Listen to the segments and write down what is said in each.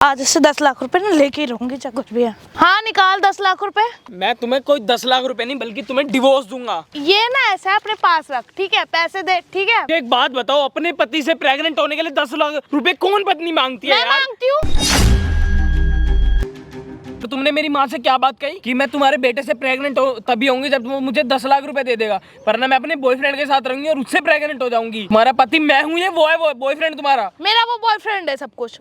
आज से 10 लाख रुपए ना लेके ही रहूंगी चाहे कुछ भी है। हाँ निकाल 10 लाख रुपए। मैं तुम्हें कोई 10 लाख रुपए नहीं बल्कि तुम्हें डिवोर्स दूंगा। ये ना ऐसा अपने पास रख, ठीक है? पैसे दे, ठीक है? एक बात बताओ, अपने पति से प्रेग्नेंट होने के लिए 10 लाख रुपए कौन पत्नी मांगती है? मैं यार मांगती हूँ। तो तुमने मेरी माँ से क्या बात कही कि मैं तुम्हारे बेटे से प्रेग्नेंट हो तभी होंगी जब वो मुझे 10 लाख रुपए दे देगा, वरना मैं अपने बॉयफ्रेंड के साथ रहूंगी और उससे प्रेग्नेंट हो जाऊंगी। तुम्हारा पति मैं हूँ, ये वो है वो बॉयफ्रेंड तुम्हारा। मेरा वो बॉयफ्रेंड है सब कुछ।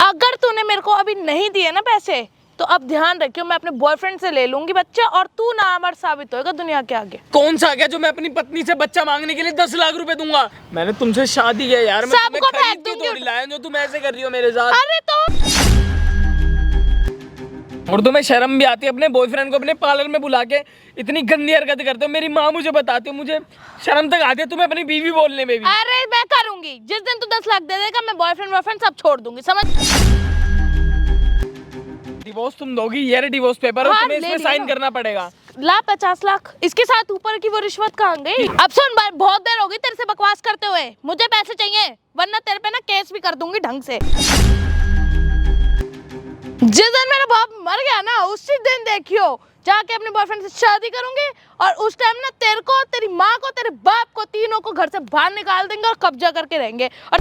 अगर तूने मेरे को अभी नहीं दिए ना पैसे तो अब ध्यान रखियो, मैं अपने बॉयफ्रेंड से ले लूंगी बच्चा और तू नामर्द साबित होएगा दुनिया के आगे। कौन सा गया जो मैं अपनी पत्नी से बच्चा मांगने के लिए 10 लाख रुपए दूंगा? मैंने तुमसे शादी की है यार, मैं तुम्हें सबको खरीद फेंक के दूंगी। थोड़ी लाया जो तुम ऐसे कर रही हो मेरे साथ। अरे तो और तुम्हें शर्म भी आती है अपने बॉयफ्रेंड को अपने पार्लर में बुला के इतनी गंदी हरकत करते हो। मेरी माँ मुझे बताती है, मुझे शर्म तक आती है तुम्हें अपनी बीवी बोलने में भी। अरे मैं करूंगी, जिस दिन तू 10 लाख दे देगा मैं बॉयफ्रेंड सब छोड़ दूंगी, समझ? डिवोर्स तुम दोगी, ये डिवोर्स पेपर और हाँ, तुम्हें ले इसमें लिया साइन ना। करना पड़ेगा। ला 50 लाख, इसके साथ ऊपर की वो रिश्वत कहाँ गई? अब सुन भाई, बहुत देर होगी तेरे से बकवास करते हुए, मुझे पैसे चाहिए वरना तेरे पे ना केस भी कर दूंगी ढंग से। जिस दिन मेरा बाप मर गया ना उसी दिन देखियो जाके अपने बॉयफ्रेंड से शादी करूंगी और उस टाइम ना तेरे को, तेरी माँ को, तेरे बाप को, तीनों को घर से बाहर निकाल देंगे और कब्जा करके रहेंगे। और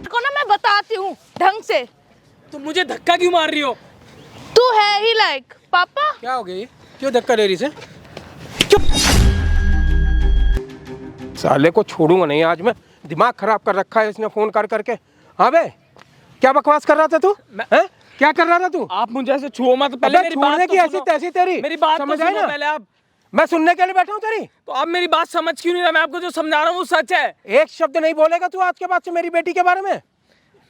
को ना मैं बताती हूँ ढंग से। तुम मुझे धक्का क्यों मार रही हो? तू है ही लाइक पापा। क्या हो गया? क्यों धक्का दे रही से? साले को छोड़ूंगा नहीं आज मैं। दिमाग खराब कर रखा है इसने फोन कर करके। हाँ बे, क्या बकवास कर रहा था तू? हैं? क्या कर रहा था तू? आप मुझे ऐसे छुओ मत। पहले मेरी बात छूने तो की ऐसी सुनो। तैसी तेरी मेरी बात तो समझ आई सुनो ना? पहले आप। मैं सुनने के लिए बैठा हूँ तेरी। तो आप मेरी बात समझ क्यों नहीं रहा? मैं आपको जो समझा रहा हूँ वो सच है। एक शब्द नहीं बोलेगा तू आज के बाद से मेरी बेटी के बारे में।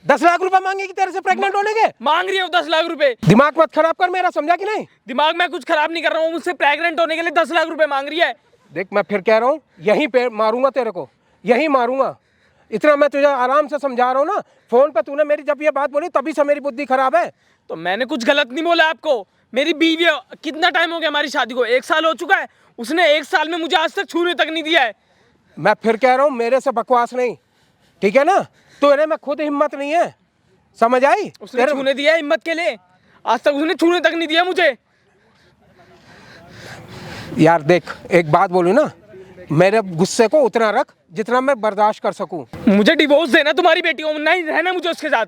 10 लाख रुपए मांगेगी तेरे से प्रेग्नेंट होने के? मांग रही हो 10 लाख रुपए? दिमाग मत खराब कर मेरा, समझा कि नहीं? दिमाग में कुछ खराब नहीं कर रहा हूँ, मुझसे प्रेग्नेंट होने के लिए 10 लाख रुपए मांग रही है। देख मैं फिर कह रहा हूँ, यहीं पे मारूंगा तेरे को, यहीं मारूंगा। इतना मैं तुझे आराम से समझा रहा हूँ ना। फोन पे तूने मेरी जब ये बात बोली तभी से मेरी बुद्धि खराब है। तो मैंने कुछ गलत नहीं बोला आपको। मेरी बीवी है, कितना टाइम हो गया हमारी शादी को? 1 साल हो चुका है। उसने 1 साल में मुझे आज तक छूने तक नहीं दिया है। मैं फिर कह रहा हूँ, मेरे से बकवास नहीं, ठीक है ना? तेरे में खुद हिम्मत नहीं है, समझ आई? उसने छूने दिया है हिम्मत के लिए? आज तक उसने छूने तक नहीं दिया मुझे। यार देख, एक बात बोलूँ ना, मेरे गुस्से को उतना रख जितना मैं बर्दाश्त कर सकूं। मुझे डिवोर्स देना तुम्हारी बेटी को, नहीं रहना मुझे उसके साथ।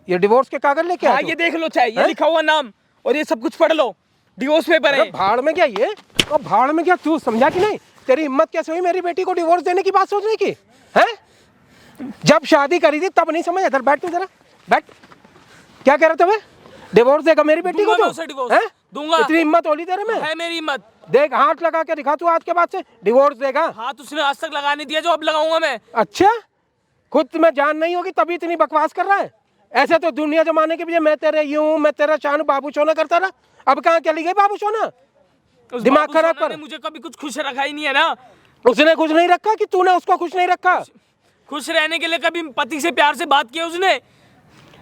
ये डिवोर्स के कागज लेके हाँ आया तू? ये देख लो, चाहे ये लिखा हुआ नाम और ये सब कुछ पढ़ लो, डिवोर्स पेपर है। अरे भाड़ में क्या ये? और भाड़ में क्या? तू समझा कि नहीं? तेरी हिम्मत कैसे हुई मेरी बेटी को डिवोर्स देने की बात सोचने की? हैं? जब शादी करी थी तब नहीं समझ? इधर बैठ तू जरा, बैठ। क्या कह रहा था मैं? डिवोर्स देगा मेरी बेटी को? दूंगा मैं तो उसे डिवोर्स, हैं? दूंगा। इतनी हिम्मत होली तेरे में? है मेरी हिम्मत। देख हाथ लगा के दिखा तू आज के बाद से, डिवोर्स देगा। हाथ उसने आज तक लगा नहीं दिया जो अब लगाऊंगा मैं। अच्छा, खुद तुम्हें जान नहीं होगी तभी इतनी बकवास कर रहा है। ऐसे तो दुनिया जमाने के पीछे मैं तेरे यूं, मैं तेरा शान बाबू सोना करता रहा। अब कहाँ चली गई बाबू सोना? उस दिमाग बाबू खराब सोना कर। ने मुझे कभी कुछ खुश रखा ही नहीं है ना। उसने कुछ नहीं रखा कि तूने उसको खुश नहीं रखा? खुश रहने के लिए कभी पति से प्यार से बात किया उसने?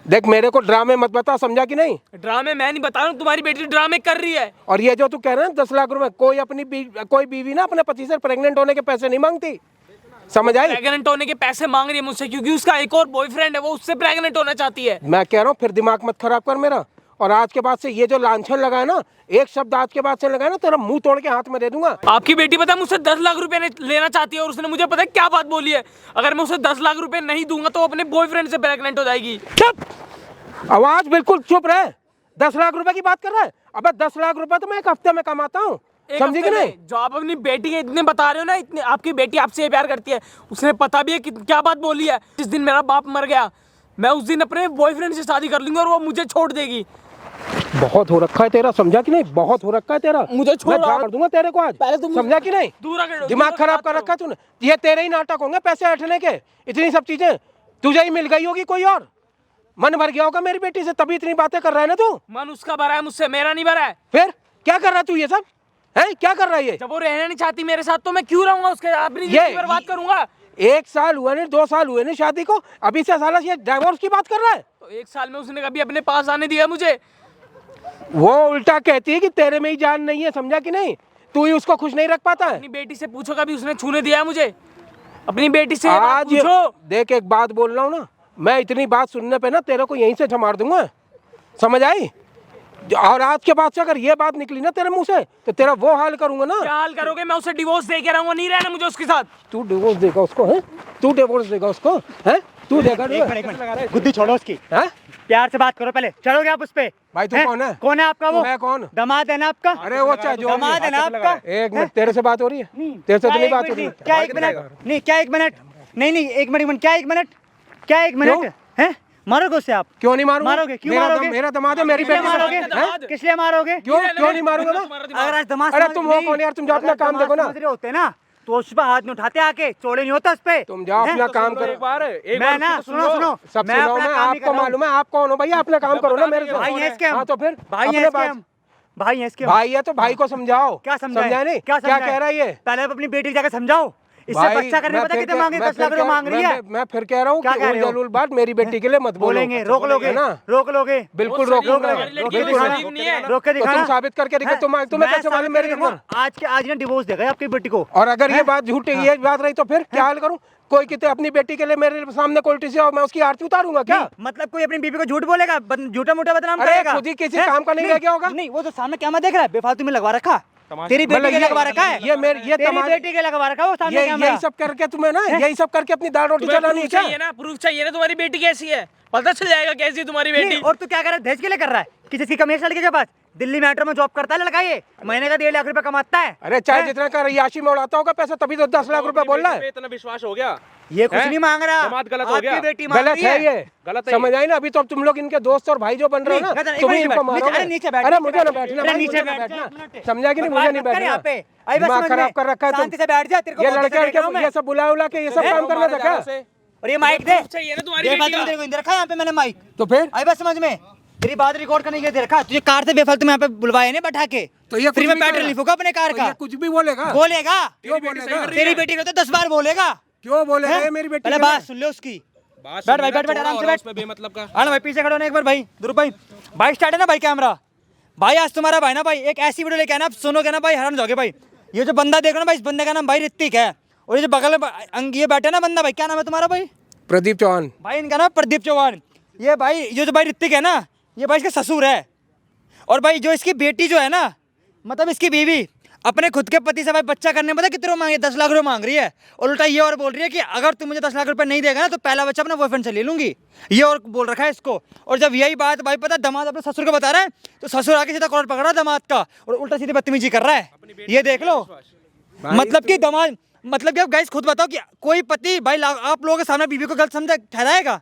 देख मेरे को ड्रामे मत बता, समझा कि नहीं? ड्रामे मैं नहीं बता रहा हूँ, तुम्हारी बेटी ड्रामे कर रही है। और ये जो तू कह रहा है 10 लाख रुपए, कोई बीवी ना अपने पति से प्रेग्नेंट होने के पैसे नहीं मांगती, समझ आई? प्रेग्नेंट होने के पैसे मांग रही है मुझसे क्योंकि उसका एक और बॉयफ्रेंड है, वो उससे प्रेग्नेंट होना चाहती है। मैं कह रहा हूँ फिर दिमाग मत खराब कर मेरा। और आज के बाद से ये जो लांछन लगा है ना, एक शब्द आज के बाद से लगा है ना, तेरा मुंह तोड़ के हाथ में दे दूंगा। आपकी बेटी पता है मुझसे 10 लाख रुपए लेना चाहती है और उसने मुझे पता है क्या बात बोली है? अगर मैं उसे 10 लाख रुपए नहीं दूंगा तो अपने बॉयफ्रेंड से प्रेग्नेंट हो जाएगी। चुप, आवाज बिल्कुल चुप रहे। 10 लाख रुपए की बात कर रहा है? अबे 10 लाख रुपए तो मैं एक हफ्ते में कमाता हूँ, समझी कि नहीं? जो आप अपनी बेटी के इतने बता रहे हो ना, इतने आपकी बेटी आपसे प्यार करती है, उसने पता भी है कि क्या बात बोली है। जिस दिन मेरा बाप मर गया मैं उस दिन अपने बॉयफ्रेंड से शादी कर लूंगी और वो मुझे छोड़ देगी। बहुत हो रखा है तेरा, समझा कि नहीं? बहुत हो रखा है तेरा। मुझे छोड़, मैं कर दूंगा तेरे को आज, पहले तुम समझा कि नहीं? दूर रखो, दिमाग खराब कर रखा है तूने। ये तेरे ही नाटक होंगे पैसे हटने के, इतनी सब चीजें तुझे ही मिल गई होगी। कोई और मन भर गया होगा मेरी बेटी से, तभी इतनी बातें कर रहा है ना तू। मन उसका भरा है मुझसे, मेरा नहीं भरा है। फिर क्या कर रहा है तू? ये सब है क्या कर रहा है ये? जब वो रहना नहीं चाहती मेरे साथ तो मैं क्यों रहूंगा उसके? अपनी जिंदगी बर्बाद करूंगा? 1 साल हुए नहीं, 2 साल हुए नहीं शादी को, अभी से साला ये डिवोर्स की बात कर रहा है? तो 1 साल में उसने कभी अपने पास आने दिया मुझे? वो उल्टा कहती है कि तेरे में ही जान नहीं है, समझा कि नहीं? तू ही उसको खुश नहीं रख पाता है। अपनी बेटी से पूछो कभी उसने छूने दिया है मुझे? अपनी बेटी से ये बात आज पूछो। देख एक बात बोल रहा हूँ ना, मैं इतनी बात सुनने पे ना तेरे को यहीं से मार दूंगा, समझ आई? और आज के बाद से अगर ये बात निकली ना तेरे मुंह से तो तेरा वो हाल करूंगा ना। क्या हाल करोगे? मैं उसे डिवोर्स दे के रहूंगा, नहीं रहना मुझे उसके साथ। तू डिवोर्स देगा उसको? है तू डिवोर्स देगा उसको? है तू देगा? बुद्धि छोड़ो उसकी, हैं? प्यार से बात करो पहले। चलोगे आप उस पे? भाई तू हैं? कौन है? कौन है आपका वो? मैं कौन? दामाद है ना आपका? अरे वो चाहे जो भी दामाद है ना आपका? एक मिनट, तेरे से बात हो रही है? तेरे से तो क्या नहीं एक बात हो मिनट रही नहीं? क्या एक मिनट नहीं? क्या एक मिनट नहीं? नहीं एक मिनट, क्या एक मिनट? क्या एक मिनट है? मारोगे उससे आप? क्यों नहीं मारूंगा? मारोगे? क्यों मेरा मारोगे? मेरा दामाद है, मेरी किस लिए बेटी मारोगे? है? किस लिए मारोगे? क्यों नहीं मारूंगा मैं? अगर आज दामाद अरे समझ- तुम हो नहीं, कौन यार? तुम जाओ अपना अगर काम दामाद देखो ना। समझ रहे होते ना तो उस पर हाथ नहीं उठाते, आके चोड़े नहीं होता उस पे। तुम जाओ अपना काम करो। मैं ना सुनो सुनो, सब मैं सुनाओ, अपना मैं काम ही आपको कर रहा हूँ। मालूम है आप कौन हो भैया? अपना काम करो ना मेरे से। भाई है इसके हम। हाँ तो फिर भाई अपने है इसके बात- हम। भाई है इसके हम। भाई है तो भाई को समझाओ। क्या समझाए? समझाए नहीं? क्या क्या समझाए? कह रहा है ये? पहले आप अपनी बेटी को जाकर समझाओ। इससे भाई, बच्चा करने मैं पता फिर कितने कह- मांगे? मैं 10 लाख फिर रुपए कह- मांग रही है। मैं फिर कह रहा हूँ क्या कि कह रहे हो? उलझुल बात मेरी बेटी के लिए मत बोलो। बोलेंगे, रोक लोगे है ना? रोक लोगे, बिल्कुल रोक लूंगा। हमारी लड़की बिल्कुल कोई रोक- शरीफ नहीं है। रोक के तो दिखाना। तुम साबित करके दिखा। हैं? तुम्हें मैं कैसे मालूम साबित मेरे करके अंदर? दिखाऊं? आज ना डिवोर्स देगा आपकी बेटी को। और अगर ये बात झूठी ये बात रही तो फिर क्या हाल करूं? कोई कितने अपनी बेटी के लिए मेरे सामने कोल्टी से मैं उसकी आरती उतारूंगा क्या? मतलब कोई अपनी बीबी को झूठ बोलेगा, झूठा मूठा बदनाम अरे करेगा? खुद ही किसी हैं? काम का नहीं रह गया होगा? नहीं, वो तो सामने कैमरा देख रहा है, बेफालतू में लगवा रखा। तेरी बेटी मतलब के ये- लगवा रखा है। ये तेरी तमाम- बेटी के लगवा रखा है वो सामने कैमरा। यही सब करके तुम्हें ना यही सब करके अपनी दाल रोटी चलानी है क्या? चाहिए ना, प्रूफ चाहिए ना तुम्हारी बेटी कैसी है, पता चल जाएगा कैसी है तुम्हारी नहीं, बेटी। और तू क्या कर रहा है? दहेज के लिए कर रहा है कि जिसकी कमी है लड़के के पास? दिल्ली मेट्रो में जॉब करता है लड़का, ये महीने का 1.5 लाख रुपए कमाता है। अरे चाहे जितना का रयाशी में उड़ाता होगा पैसा तभी तो 10 लाख रुपए बोल रहा है। इतना विश्वास हो गया। ये कुछ नहीं मांग रहा, दामाद गलत हो आपकी गया। बेटी मांग गलत रही है ये, गलत है समझ आई ना? अभी तो तुम लोग इनके दोस्त और भाई जो बन रहे हो नहीं, ना एक तुम ही मिनट, इनको नीचे मारोगे। अरे नीचे बैठ, अरे नीचे मुझे बैठ, ना बैठना अरे भाई, नीचे मुझे ना बैठ, बैठना। एक मिनट। समझा कि नहीं? मुझे नहीं बकवास मत कर यहाँ बैठना। पे। आई बस दिमाग समझ खराब में। कर रखा है शांति तुम। से बैठ जा, तेरे को ये बहुत लड़के देख रहा हूं लड़के मैं। ये सब बुला उला के ये सब काम करना था क्या? और ये माइक दे चाहिए ना तुम्हारी बेफालतू बेटी में का। तेरे को इंदर रखा है यहाँ पे मैंने माइक। तो फिर आई बस समझ में, तेरी बात रिकॉर्ड करने के लिए दे रखा है। तुझे कार से बेफालतू में यहाँ पे बुलवाए ने बैठा के, तो ये फ्री कुछ में भी पेट्रोल करेगा। नहीं फूका अपने कार तो का। ये कुछ भी बोलेगा? बोलेगा, क्यों बोलेगा? तेरी बेटी को तो 10 बार बोलेगा। क्यों बोलेगा? हैं? ये मेरी बेटी पहले के बात लिए। सुन ले उसकी। बात बैठ भाई, बैठ बैठ, आराम से बैठ। बेमतलब का। हाँ भाई, पीछे खड़ो ना एक बार भाई, ध्रुव भाई। भाई स्टार्ट है ना भाई कैमरा? भाई आज तुम्हारा भाई ना भाई एक ऐसी वीडियो लेके आना, आप सुनोगे ना भाई हैरान हो जाओगे भाई। ये जो बंदा देख रहे हो ना भाई, इस बंदे का नाम भाई ऋतिक है। और ये जो बगल में ये बैठे ना बंदा भाई, क्या नाम है तुम्हारा भाई? प्रदीप चौहान। भाई इनका नाम प्रदीप चौहान। ये भाई ये जो भाई ऋतिक है ना, ये भाई इसका ससुर है। और भाई जो इसकी बेटी जो है ना, मतलब इसकी बीवी अपने खुद के पति से भाई बच्चा करने में पता कितने मांगे? 10 लाख रुपए मांग रही है। और उल्टा ये और बोल रही है कि अगर तू मुझे 10 लाख रुपए नहीं देगा ना तो पहला बच्चा अपने बॉयफ्रेंड से ले लूंगी। ये और बोल रखा है इसको। और जब यही बात भाई पता दामाद अपने ससुर को बता रहा है तो ससुर आके सीधा कॉलर पकड़ रहा है दामाद का और उल्टा सीधी बदतमीजी कर रहा है। ये देख लो, मतलब कि दामाद, मतलब कि अब गाइस खुद बताओ कि कोई पति भाई आप लोगों के सामने बीवी को गलत समझा ठहराएगा?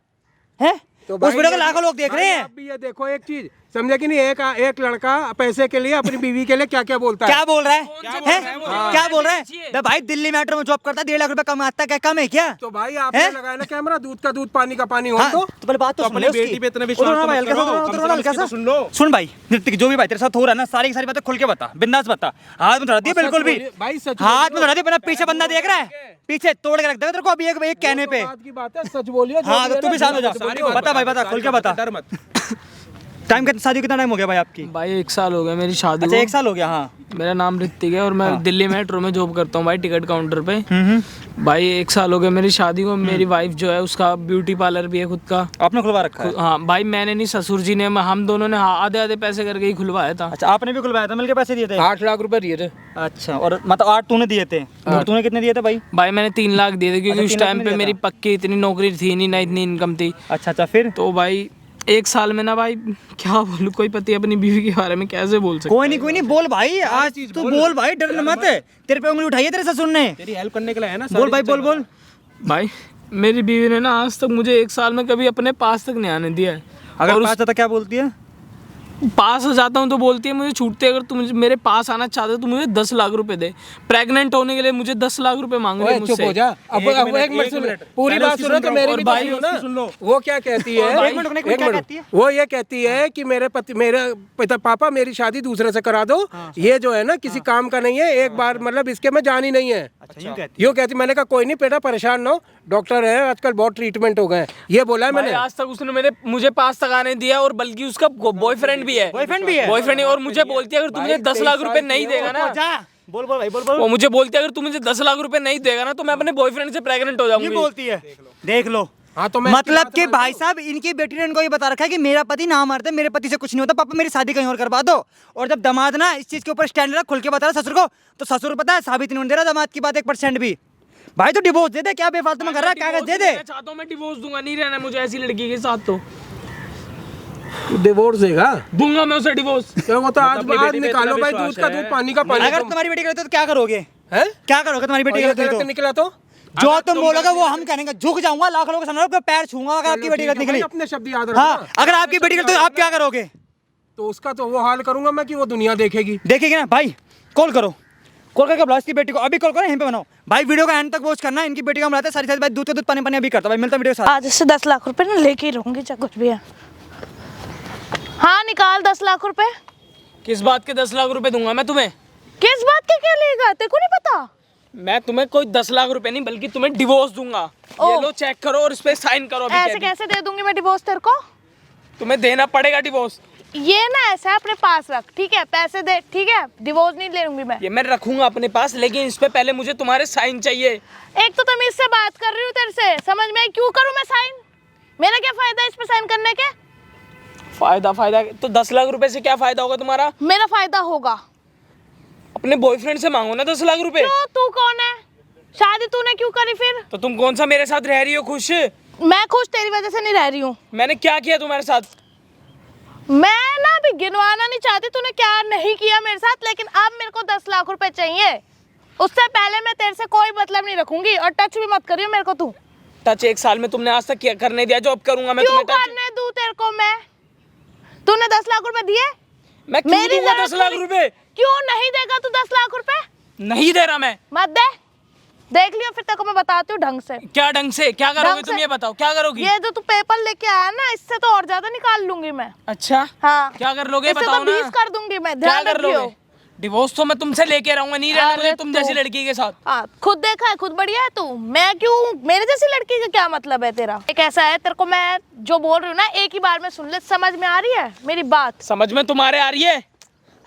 हैं? तो उस वीडियो को लाखों लोग देख रहे हैं। आप भी ये देखो एक चीज, समझे कि नहीं? एक लड़का पैसे के लिए अपनी बीवी के लिए क्या क्या बोलता है। क्या बोल रहा है? बोल रहा है वो? क्या बोल रहा है? चाहिए। जब भाई दिल्ली मेट्रो में जॉब करता है, 1.5 लाख रुपए कमाता है, क्या कम है क्या? तो भाई आपने हैं? लगाया ना कैमरा, दूध का दूध पानी का पानी हो हाँ, तो तो पहले बात तो सुन अपनी ले बेटी उसकी। पे इतना विश्वास उधर तो भाई, मत हल्का सा, करो, उधर कम से उधर कम हल्का इसकी सा तो सुन लो। सुन भाई, नृत्य जो भी भाई तेरे साथ हो रहा है ना, सारी की सारी बातें खुल के बता, बिंदास बता। हाथ में धरा दिया बिल्कुल भी, भाई सच हाथ में धरा दिया, बिना पीछे बंदा देख रहा है, पीछे तोड़ के रख देगा तेरे को अभी एक कहने पे। बात की बात है, सच बोलियो। जो हाँ भी तो है तू ना, भी सामने जा, सारी बात बता भाई, बता खुल के बता। डर मत। टाइम का शादी कितना टाइम हो गया भाई आपकी? भाई 1 साल हो गया मेरी शादी अच्छा को। 1 साल हो गया। हाँ मेरा नाम ऋतिक है और मैं दिल्ली मेट्रो में जॉब करता हूँ भाई, टिकट काउंटर पे। भाई 1 साल हो गया मेरी शादी को। मेरी वाइफ जो है उसका ब्यूटी पार्लर भी है खुद का। आपने खुलवा रखा है? हाँ भाई, मैंने नहीं, ससुर जी ने, हम दोनों ने आधे आधे पैसे करके ही खुलवाया था। अच्छा आपने भी खुलवाया था, मिलके पैसे दिए थे? 8 लाख रुपए दिए थे। अच्छा, और मतलब 8 तूने दिए थे और तूने कितने दिए थे भाई? भाई मैंने 3 लाख दिए थे क्योंकि अच्छा, उस 3 लाख टाइम में पे दिया मेरी था। पक्की इतनी नौकरी थी नहीं, ना इतनी इनकम थी। अच्छा फिर? तो भाई 1 साल में ना भाई, क्या बोलूं, कोई पति अपनी बीवी के बारे में कैसे बोल सकता? कोई नहीं बोल भाई, आज तू बोल भाई, डर मत। तेरे पे उंगली उठाई है तेरे ससुर ने। तेरी हेल्प करने के लिए है ना। बोल भाई, बोल। भाई मेरी बीवी ने ना आज तक मुझे 1 साल में कभी अपने पास तक नहीं आने दिया है। अगर और पास आता क्या बोलती है? पास हो जाता हूँ तो बोलती है मुझे छूटते, अगर तू मुझे मेरे पास आना चाहते तो मुझे 10 लाख रुपए दे। प्रेग्नेंट होने के लिए मुझे 10 लाख रुपए मांग रही है चुप मुझसे। हो जा। अब एक मिनट सुन, पूरी बात सुनो तो मेरी भी भाई सुनो ना। सुन लो। वो क्या कहती है? एक मिनट, क्या कहती है? वो ये कहती है कि मेरे पापा मेरी शादी दूसरे से करा दो। ये जो है ना किसी काम का नहीं है, एक बार मतलब इसके में जान ही नहीं है। अच्छा यूं कहती यूँ कहती। मैंने कहा कोई नहीं बेटा, परेशान ना हो, डॉक्टर है आजकल, बहुत ट्रीटमेंट हो गए। ये बोला है भाई मैंने। आज तक उसने मुझे पास तक आने दिया, और बल्कि उसका बॉयफ्रेंड भी है। बॉयफ्रेंड भी है? बॉयफ्रेंड, और मुझे बोलती है अगर तू मुझे 10 लाख रुपए नहीं देगा ना। जा बोल बोल भाई बोल बोल। वो मुझे बोलती है अगर तू मुझे 10 लाख रुपए नहीं देगा ना तो मैं अपने बॉयफ्रेंड से प्रेग्नेंट हो ये जाऊंगी। बोलती है, देख लो। हाँ तो मैं मतलब कि भाई साहब इनकी बेटी ने इनको ये बता रखा है कि मेरा पति ना मरते, मेरे पति से कुछ नहीं होता, पापा मेरी शादी कहीं और करवा दो। और जब दामाद ना इस चीज के ऊपर स्टैंड रहा, खुल के बता रहा ससुर को, तो ससुर पता है साबित नहीं होने दे रहा दामाद की बात 1% भी। भाई तो डिवोर्स दे दे, क्या बेफालतू में कर रहा है, कागज दे दे। मैं चाहता हूँ मैं डिवोर्स दूंगा, नहीं रहना मुझे ऐसी लड़की के साथ। तो डिवोर्स देगा? दूंगा मैं उसे डिवोर्स। क्या वो तो आज अपनी आज बेटी पे निकालो इतना भाई दूध विश्वास का है। दूध पानी का पानी। अगर तुम्हारी बेटी करते तो क्या करोगे? हैं? क्या करोगे तुम्हारी बेटी और ये करते गलत तो? निकला तो जो तुम बोलोगे वो हम करेंगे, झुक जाऊंगा लाख लोगों के सामने, आपके पैर छूंगा अगर आपकी बेटी गलत निकली। अपने शब्द याद हाँ, रखना। अगर आपकी बेटी गलत तो आप क्या करोगे? तो उसका तो वो हाल करूंगा मैं कि वो दुनिया देखेगी। देखेगी ना भाई, कॉल करो, कॉल करके बुलाओ इसकी बेटी को, अभी कॉल करो, यहीं पे बनाओ भाई, वीडियो का एंड तक वॉच करना। इनकी बेटी का बुलाते सारी सारी भाई, दूध का दूध पानी पानी अभी करता भाई, मिलता वीडियो के साथ। आज से 10 लाख रुपए ना लेके ही रहूंगी चाहे कुछ भी है। हाँ निकाल 10 लाख रुपए। किस बात के 10 लाख रुपए दूंगा मैं तुम्हें? किस बात के क्या लेगा, तेरे को नहीं पता? मैं तुम्हें कोई 10 लाख रुपए नहीं बल्कि तुम्हें डिवोर्स दूंगा। ये लो चेक करो और इस पे साइन करो अभी। ऐसे कैसे दे दूंगी मैं डिवोर्स तेरे को? तुम्हें देना पड़ेगा डिवोर्स। ये ना ऐसा है, अपने पास रख, ठीक है? पैसे दे, ठीक है? डिवोर्स नहीं ले लूंगी मैं। ये मैं रखूंगा अपने पास, लेकिन इस पे पहले मुझे तुम्हारे साइन चाहिए। एक तो तमीज से बात कर रही हूँ तेरे से, समझ में आई? क्यों करूँ मैं साइन? मेरा क्या फायदा है इस पे साइन करने के? फायदा तो 10 लाख रुपए से क्या फायदा होगा तुम्हारा? मेरा फायदा होगा। अपने बॉयफ्रेंड से मांगो ना 10 लाख रुपए। क्यों, तू कौन है? शादी तूने क्यों करी फिर? तो तुम कौन सा मेरे साथ रह रही हो खुश? मैं खुश तेरी वजह से नहीं रह रही हूँ। मैंने क्या किया तुम्हारे साथ? मैं ना अभी गिनवाना नहीं चाहती तूने क्या नहीं किया मेरे साथ, लेकिन अब मेरे को 10 लाख रुपए चाहिए। उससे पहले मैं तेरे से कोई मतलब नहीं रखूंगी और टच भी मत करियो मेरे को तू। टच 1 साल में तुमने आज तक किया, करने दिया? जॉब करूंगा मैं क्यों तुम्हें टच? करने दूं तेरे को मैं? तूने 10 लाख रुपए दिए? मैं क्यों मेरी दूंगा जरूरत 10 लाख थोड़ी- रुपए? क्यों नहीं देगा तू 10 लाख रुपए? नहीं दे रहा मैं। मत दे, देख लियो फिर तेरे को मैं बताती हूँ ढंग से। क्या ढंग से? क्या करोगे ढंग तुम से। ये बताओ, क्या करोगी? ये जो तू पेपर लेके आया ना, इससे तो और ज्यादा निकाल लूंगी मैं। अच्छा हाँ, क्या कर लोगे इससे बताओ तो ना। 20 कर दूंगी मैं, क्या ध्यान कर रखियो। लोगे? डिवोर्स तो मैं तुमसे लेके रहूंगा, नहीं रहना मुझे अरे तुम तो- जैसी लड़की के साथ। हाँ, खुद देखा है, खुद बढ़िया है तू। मैं क्यों, मेरे जैसी लड़की का क्या मतलब है तेरा? एक ऐसा है, तेरे को मैं जो बोल रही हूँ ना एक ही बार में सुन ले, समझ में आ रही है मेरी बात? समझ में तुम्हारे आ रही है?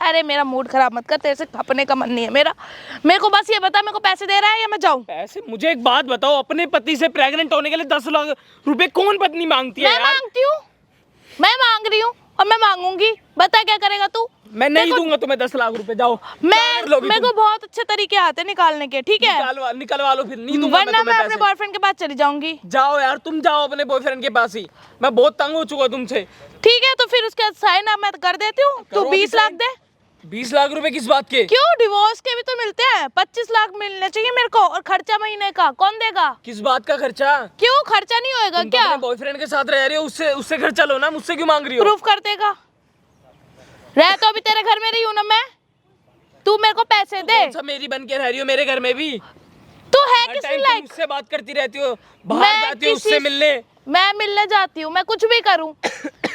अरे मेरा मूड खराब मत कर, तेरे से खपने का मन नहीं है मेरा। मेरे को बस ये बता, मेरे को पैसे दे रहा है या मैं जाऊँ? पैसे? मुझे एक बात बताओ, अपने पति से प्रेग्नेंट होने के लिए 10 लाख रुपए कौन पत्नी मांगती है मैं यार? मांगती हूँ, मैं मांग रही हूँ और मैं मांगूंगी। बता क्या करेगा तू? मैं नहीं देखो- दूंगा तुम्हें 10 लाख रुपए, जाओ। मैं, कर लोगी मेरे को तुम? बहुत अच्छे तरीके आते हैं निकालने के, ठीक है? निकलवा लो फिर, नहीं दूंगा मैं वरना मैं तुम्हें अपने पैसे। बॉयफ्रेंड के पास चली जाऊंगी। जाओ यार, तुम जाओ अपने बॉयफ्रेंड के पास ही। मैं बहुत तंग हो चुका तुमसे। ठीक है, तो फिर उसके साइन अब मैं कर देती हूँ, तू करो अभी 20 लाख sign। दे। 20 लाख रुपए किस बात के? क्यों, डिवोर्स के भी तो मिलते हैं। 25 लाख मिलने चाहिए मेरे को, और खर्चा महीने का कौन देगा? किस बात का खर्चा? क्यों, खर्चा नहीं होएगा तुम तो क्या? अपने बॉयफ्रेंड के साथ रह रही हो, उससे उससे खर्चा लो ना, मुझसे क्यों मांग रही हो? प्रूफ कर देगा? रह तो अभी तेरे घर में रही हूँ ना मैं, तू मेरे को पैसे दे। कौन सा मेरी बन के रह रही हो मेरे घर में भी? तू है हर किस टाइम तुम लायक? मुझसे बात करती रहती हो, बाहर जाती हो उससे मिलने। मैं मिलने जाती हूँ, मैं कुछ भी करूँ,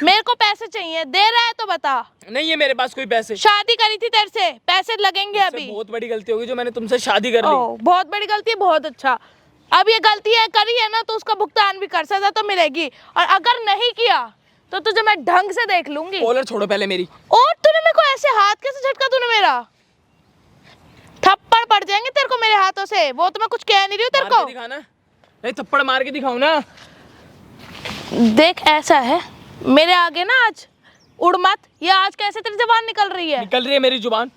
मेरे को पैसे चाहिए। दे रहा है तो बता। नहीं है मेरे पास कोई पैसे। शादी करी थी तेरे से, पैसे लगेंगे इससे अभी। बहुत बड़ी गलती होगी जो मैंने तुमसे शादी कर ली। ओह, बहुत बड़ी गलती है, बहुत अच्छा। अब ये गलती है करी है ना, तो उसका भुगतान भी कर, सजा तो मिलेगी। और अगर नहीं किया तो तुझे मैं ढंग से देख लूंगी। कॉलर छोड़ो पहले मेरी। और तूने मेरे को ऐसे हाथ कैसे झटका तूने मेरा? थप्पड़ पड़ जाएंगे तेरे को मेरे हाथों से, वो तो मैं कुछ कह नहीं रही हूँ तेरे मार के को। दिखाना। नहीं, थप्पड़ मार के दिखाओ ना। देख ऐसा है, मेरे आगे ना आज उड़ मत। ये आज कैसे तेरी जबान निकल रही है? निकल रही है मेरी जुबान।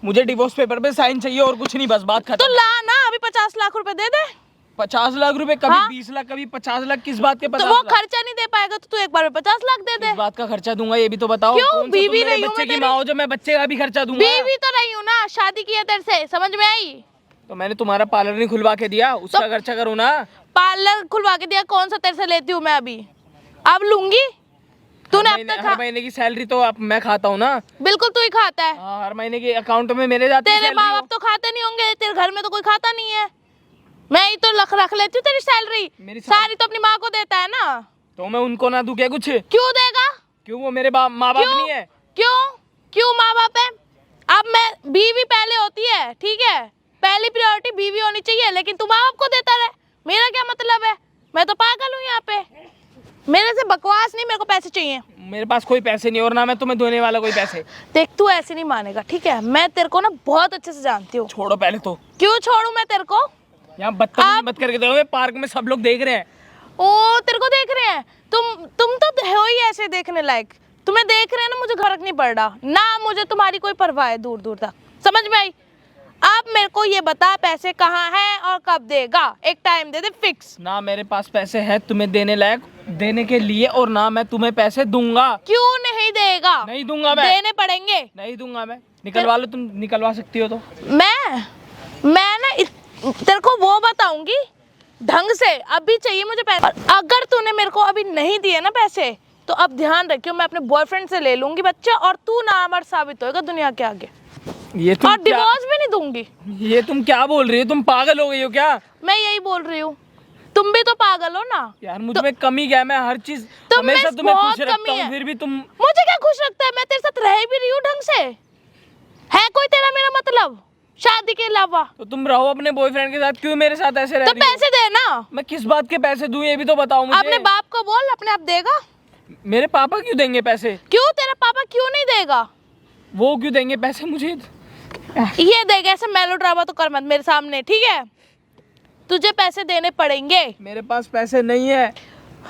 मुझे डिवोर्स पेपर पे साइन चाहिए और कुछ नहीं, बस बात तो खत्म। ला ना, अभी 50 लाख रुपए दे दे। 50 लाख रुपए? कभी हाँ? 20 लाख, कभी 50 लाख। किस बात के 50 तो वो लाख? खर्चा नहीं दे पाएगा तो तू एक बार में 50 लाख दे दे। किस बात का खर्चा दूंगा ये भी तो बताओ। क्यों? कौन सा तुम बीवी मेरे रही हूँ बच्चे मैं की तेरी। माँ हो जो मैं बच्चे का भी खर्चा दूंगा? बीवी तो रही हूँ ना, शादी की है तेरे से, समझ में आई? तो मैंने तुम्हारा पार्लर नहीं खुलवा के दिया, उसका खर्चा करो ना। पार्लर खुलवा के दिया, कौन सा तेरे से लेती हूँ मैं अभी? अब लूंगी। तूने अब तक हर महीने की सैलरी तो अब मैं खाता हूँ ना। बिल्कुल तू ही खाता है। हाँ, हर महीने के अकाउंट में मेरे जाती है तेरे salary माँ वो। बाप तो खाते नहीं होंगे, तेरे घर में तो कोई खाता नहीं है। मैं ही तो रख लेती हूँ तेरी सैलरी, मेरी सारी तो अपनी माँ को देता है ना। तो मैं उनको ना दूं क्या कुछ? क्यों देगा? क्यों, वो मेरे माँ बाप क्यों? नहीं है? क्यों क्यों माँ बाप है? अब मैं, बीवी पहले होती है, ठीक है? पहली प्रायोरिटी बीवी होनी चाहिए, लेकिन तू माँ बाप को देता रहे, मेरा क्या मतलब है? मैं तो पागल हूँ यहाँ पे। मेरे से बकवास नहीं, मेरे को पैसे चाहिए। मेरे पास कोई पैसे नहीं और ना मैं तुम्हें देने वाला कोई पैसे। देख तू ऐसे नहीं मानेगा, ठीक है? मैं तेरे को ना बहुत अच्छे से जानती हूँ। छोड़ो पहले तो। क्यों छोड़ू मैं तेरे को? यहाँ बदतमीजी मत करके देखो, पार्क में सब लोग देख रहे हैं। ओ तेरे को देख रहे हैं? तुम तो हो ही ऐसे देखने लायक। तुम्हें देख रहे हैं ना, मुझे फर्क नहीं पड़ रहा ना, मुझे तुम्हारी कोई परवाह है दूर दूर तक। समझ में आई? आप मेरे को ये बता पैसे कहाँ हैं और कब देगा? एक टाइम दे दे फिक्स। ना मेरे पास पैसे हैं तुम्हें देने लायक, देने के लिए, और ना मैं तुम्हें पैसे दूंगा। क्यों नहीं देगा? नहीं दूंगा मैं। देने पड़ेंगे। नहीं दूंगा मैं। निकलवा लो, तुम निकलवा सकती हो तो। मैं ना तेरे को वो बताऊंगी ढंग से। अभी चाहिए मुझे पैसे। अगर तूने मेरे को अभी नहीं दिए ना पैसे, तो अब ध्यान रखियो, मैं अपने बॉयफ्रेंड से ले लूंगी बच्चा, और तू नामर्द साबित होएगा दुनिया के आगे। ये तुम और डिवोर्स भी नहीं दूंगी। ये तुम क्या बोल रही हो? तुम पागल हो गई हो क्या? मैं यही बोल रही हूँ, तुम भी तो पागल हो ना यार। मुझ में कमी क्या है? मैं हर चीज तुम में हमेशा तुम्हें बहुत खुश रखता कमी हूँ, है। फिर भी तुम। मुझे क्या खुश रखता है? मैं तेरे साथ रह भी रही हूँ ढंग से। है कोई तेरा मेरा मतलब शादी के अलावा? तो तुम रहो अपने बॉयफ्रेंड के साथ, क्यों मेरे साथ ऐसे रह तो रही हो? पैसे दे ना। मैं किस बात के पैसे दूं, ये भी तो बताओ मुझे। अपने बाप को बोल, अपने आप देगा। मेरे पापा क्यों देंगे पैसे? क्यों तेरा पापा क्यों नहीं देगा? वो क्यों देंगे पैसे मुझे? ये देगा। ऐसे मेलोड्रामा तो कर मत मेरे सामने, ठीक है? तुझे पैसे देने पड़ेंगे। मेरे पास पैसे नहीं है।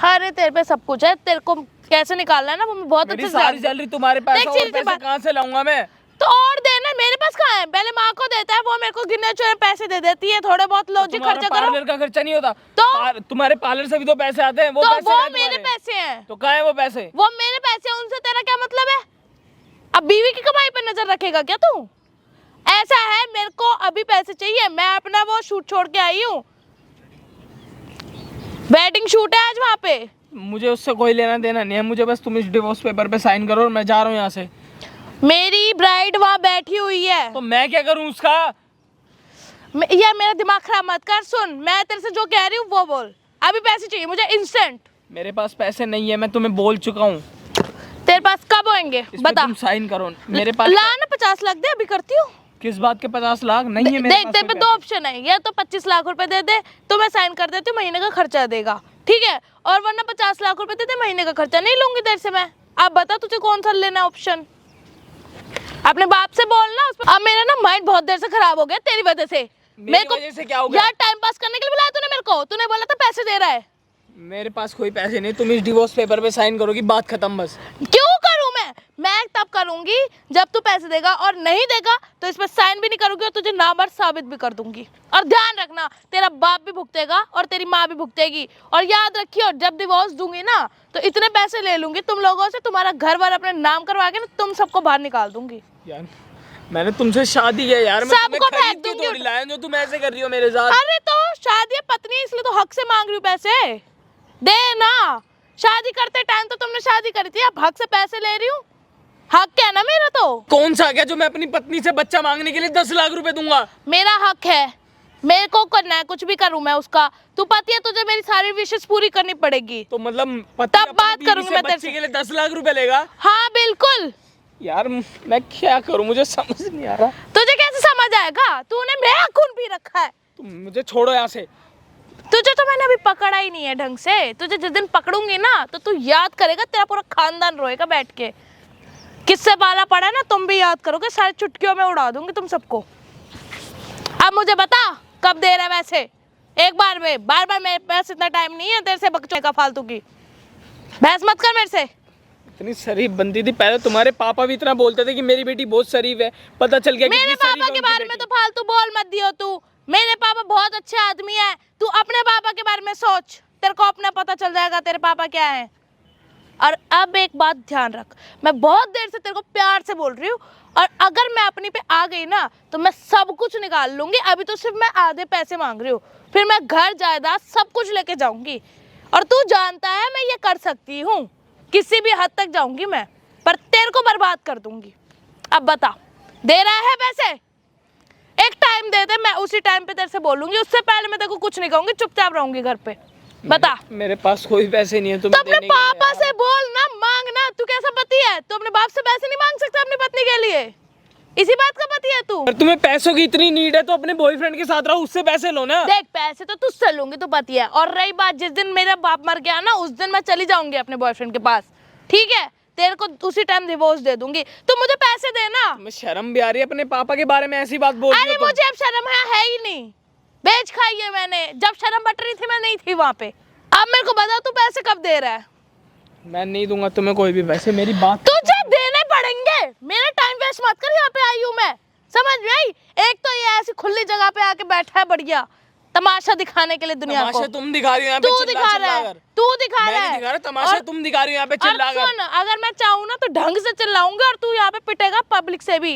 अरे तेरे पे सब कुछ है, तेरे को कैसे निकालना है ना वो मैं बहुत अच्छे मेरी से सारी जानती हूँ। सैलरी तुम्हारे पास है, देख, और सीधी सी पैसे बात। कहाँ से लाऊंगा मैं? तो और देना। मेरे पास कहाँ है? पहले माँ को देता है, वो मेरे को गिने चुने पैसे दे देती है। थोड़े बहुत लॉजिक तुम्हारा खर्चा करो। पार्लर का खर्चा नहीं होता? तो? तुम्हारे पार्लर से भी तो पैसे आते हैं। वो तो पैसे वो हैं मेरे तुम्हारे? पैसे हैं। तो कहाँ है वो पैसे? वो मेरे पैसे हैं, उनसे तेरा क्या मतलब है? अब बीवी की कमाई पर नजर रखेगा क्या तू? ऐसा है, मेरे को अभी पैसे चाहिए। मैं अपना वो शूट छोड़ के आई हूँ, वेडिंग शूट है आज वहाँ पे। मुझे उससे कोई लेना देना नहीं है। मुझे बस तुम इस डिवोर्स पेपर पे साइन करो और मैं जा रहा हूँ यहाँ से। मेरी ब्राइड वहाँ बैठी हुई है। तो मैं क्या करूँ उसका? यार मेरा दिमाग खराब मत कर। सुन, मैं तेरे से जो कह रही हूँ वो बोल। अभी पैसे चाहिए मुझे इंस्टेंट। मेरे पास पैसे नहीं है, मैं तुम्हें बोल चुका हूँ। तेरे पास कब होंगे इस पे बता? तुम साइन करो। मेरे पास ला ना 50 लाख दे, अभी करती हूँ। किस बात के 50 लाख? नहीं है मेरे देख पास तेरे पे कोई दो ऑप्शन है, या तो 25 लाख रुपए दे दे तो मैं साइन कर देती हूँ, महीने का खर्चा देगा, ठीक है? और वरना 50 लाख रुपए दे दे, महीने का खर्चा नहीं लूंगी तेरे से मैं। अब बता तुझे कौन सा लेना है ऑप्शन? अपने बाप से बोलना। अब मेरा ना माइंड बहुत देर से खराब हो गया तेरी वजह से। मेरी वजह से क्या हो गया? यार टाइम पास करने के लिए बुलाया तूने मेरे को। तूने बोला था पैसे दे रहा है। मेरे पास कोई पैसे नहीं। तुम इस डिवोर्स पेपर पे साइन करोगी, बात खत्म बस। क्यों करूं मैं तब करूंगी जब तू पैसे देगा, और नहीं देगा तो इस पे साइन भी नहीं करूंगी और तुझे नामर्द साबित भी कर दूंगी। और ध्यान रखना, तेरा बाप भी भुगतेगा और तेरी माँ भी भुगतेगी। और याद रखियो, जब डिवोर्स दूंगी ना तो इतने पैसे ले लूंगी तुम लोगों से, तुम्हारा घर वर अपने नाम करवा के ना तुम सबको बाहर निकाल दूंगी। यार मैंने तुमसे शादी की है यार, मैं तुम्हें सबको फेंक खरीद के दूंगी। थोड़ी लाया जो तुम ऐसे कर रही हो मेरे साथ। अरे तो शादी है, पत्नी है, इसलिए तो हक से मांग रही हूँ पैसे। दे ना। शादी करते टाइम तो तुमने शादी करी थी, अब हक से पैसे ले रही हूँ। हक क्या है ना मेरा। तो कौन सा क्या जो मैं अपनी पत्नी से बच्चा मांगने के लिए 10 लाख रुपए दूंगा? मेरा हक है, मेरे को करना है, कुछ भी करूं मैं उसका। तू पति है, तुझे मेरी सारी विशेष पूरी करनी पड़ेगी। तो मतलब पति तब अपनी बात बीवी करूंगी से मैं तेरे बच्चे से। के लिए 10 लाख रुपए लेगा? हाँ बिल्कुल। यार मैं क्या करूं, मुझे समझ नहीं आ रहा। तुझे कैसे समझ आएगा? तूने मेरा खून पी रखा है। तुम मुझे छोड़ो यहाँ से। तुझे तो मैंने अभी पकड़ा ही नहीं है ढंग से। तुझे जिस दिन पकड़ूंगी ना तो तू याद करेगा, तेरा पूरा खानदान रोएगा बैठ के। किससे पाला पड़ा ना, तुम भी याद करोगे। सारी चुटकियों में उड़ा दूंगी तुम सबको। अब मुझे बता कब दे रहा है वैसे? एक बार में, बार बार मेरे पास इतना टाइम नहीं है तेरे से बकचोद का फालतू की। बहस मत कर मेरे से। इतनी शरीफ बनती थी पहले। तुम्हारे पापा भी इतना बोलते थे कि मेरी बेटी बहुत शरीफ है, पता चल गया मेरे पापा के बारे में तो फालतू बोल मत दियो तू। मेरे पापा बहुत अच्छे आदमी है। तू अपने पापा के बारे में सोच, तेरे को अपना पता चल जाएगा तेरे पापा क्या है। और अब एक बात ध्यान रख, मैं बहुत देर से तेरे को प्यार से बोल रही हूँ, और अगर मैं अपनी पे आ गई ना तो मैं सब कुछ निकाल लूंगी। अभी तो सिर्फ मैं आधे पैसे मांग रही हूँ, फिर मैं घर जायदाद सब कुछ लेके जाऊंगी। और तू जानता है मैं ये कर सकती हूँ, किसी भी हद तक जाऊंगी मैं, पर तेरे को बर्बाद कर दूंगी। अब बता, दे रहा है पैसे? एक टाइम दे दे, मैं उसी टाइम पे तेरे से बोलूंगी। उससे पहले मैं तेरे को कुछ नहीं कहूंगी, चुपचाप रहूंगी घर पे। बता। मेरे पास कोई पैसे नहीं है तो तुम्हें अपने देने के लिए पापा यार। से बोल ना, मांगना। तू कैसा पति है? तू अपने बाप से पैसे नहीं मांग सकता अपनी पत्नी के लिए? इसी बात का पति है तू? पर तुम्हें पैसों की इतनी नीड है तो अपने बॉयफ्रेंड के साथ रहो, उससे पैसे लो ना। देख पैसे तो तुझसे लूंगी, तू पति है। और रही बात जिस दिन मेरा बाप मर गया ना, उस दिन मैं चली जाऊंगी अपने बॉयफ्रेंड के पास, ठीक है? तेरे को उसी टाइम डिवोर्स दे दूंगी। तू मुझे पैसे देना। तुम्हें शर्म भी आ रही है अपने पापा के बारे में ऐसी बात बोल रही अरे हो तुम? मुझे अब शर्म है ही नहीं। बेच खाई है मैंने। जब शर्म बट रही थी मैं नहीं थी वहाँ पे। अब मेरे को बता तू पैसे कब दे रहा है? मैं नहीं दूंगा तुम्हें कोई भी पैसे, मेरी बात। तुझे देने पड़ेंगे। मेरा टाइम वेस्ट मत कर, यहाँ पे आई हूँ मैं, समझ में आई? एक तो ये ऐसी खुली जगह पे आके बैठा है बढ़िया तमाशा दिखाने के लिए दुनिया को। तमाशा तुम दिखा रही हो यहाँ पे तू चिल्ला दिखा चिल्ला रहा है, कर। तू दिखा मैं रहा नहीं है। दिखा रहा, तमाशा तुम दिखा रही हो यहाँ पे चिल्ला और कर। सुन, अगर मैं चाहूँ ना तो ढंग से चिल्लाऊंगी और तू यहाँ पे पिटेगा पब्लिक से भी।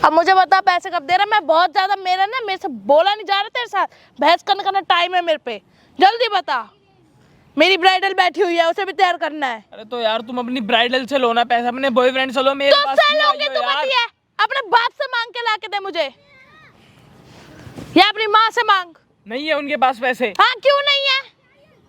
अब मुझे बता पैसे कब दे रहा? मैं बहुत ज्यादा, मेरे से बोला नहीं जा रहा तेरे साथ, बहस करने का टाइम है मेरे पे। जल्दी बता। मेरी ब्राइडल बैठी हुई है, उसे भी तैयार करना है। अरे तो यार तुम अपनी ब्राइडल से लो ना पैसा, अपने बॉयफ्रेंड से लो, मेरे तो पास से क्यों लोगे आई हो तू यार? बती है, अपने बाप से मांग के ला के दे मुझे, या अपनी माँ से मांग। नहीं है उनके पास पैसे। हाँ क्यों नहीं है?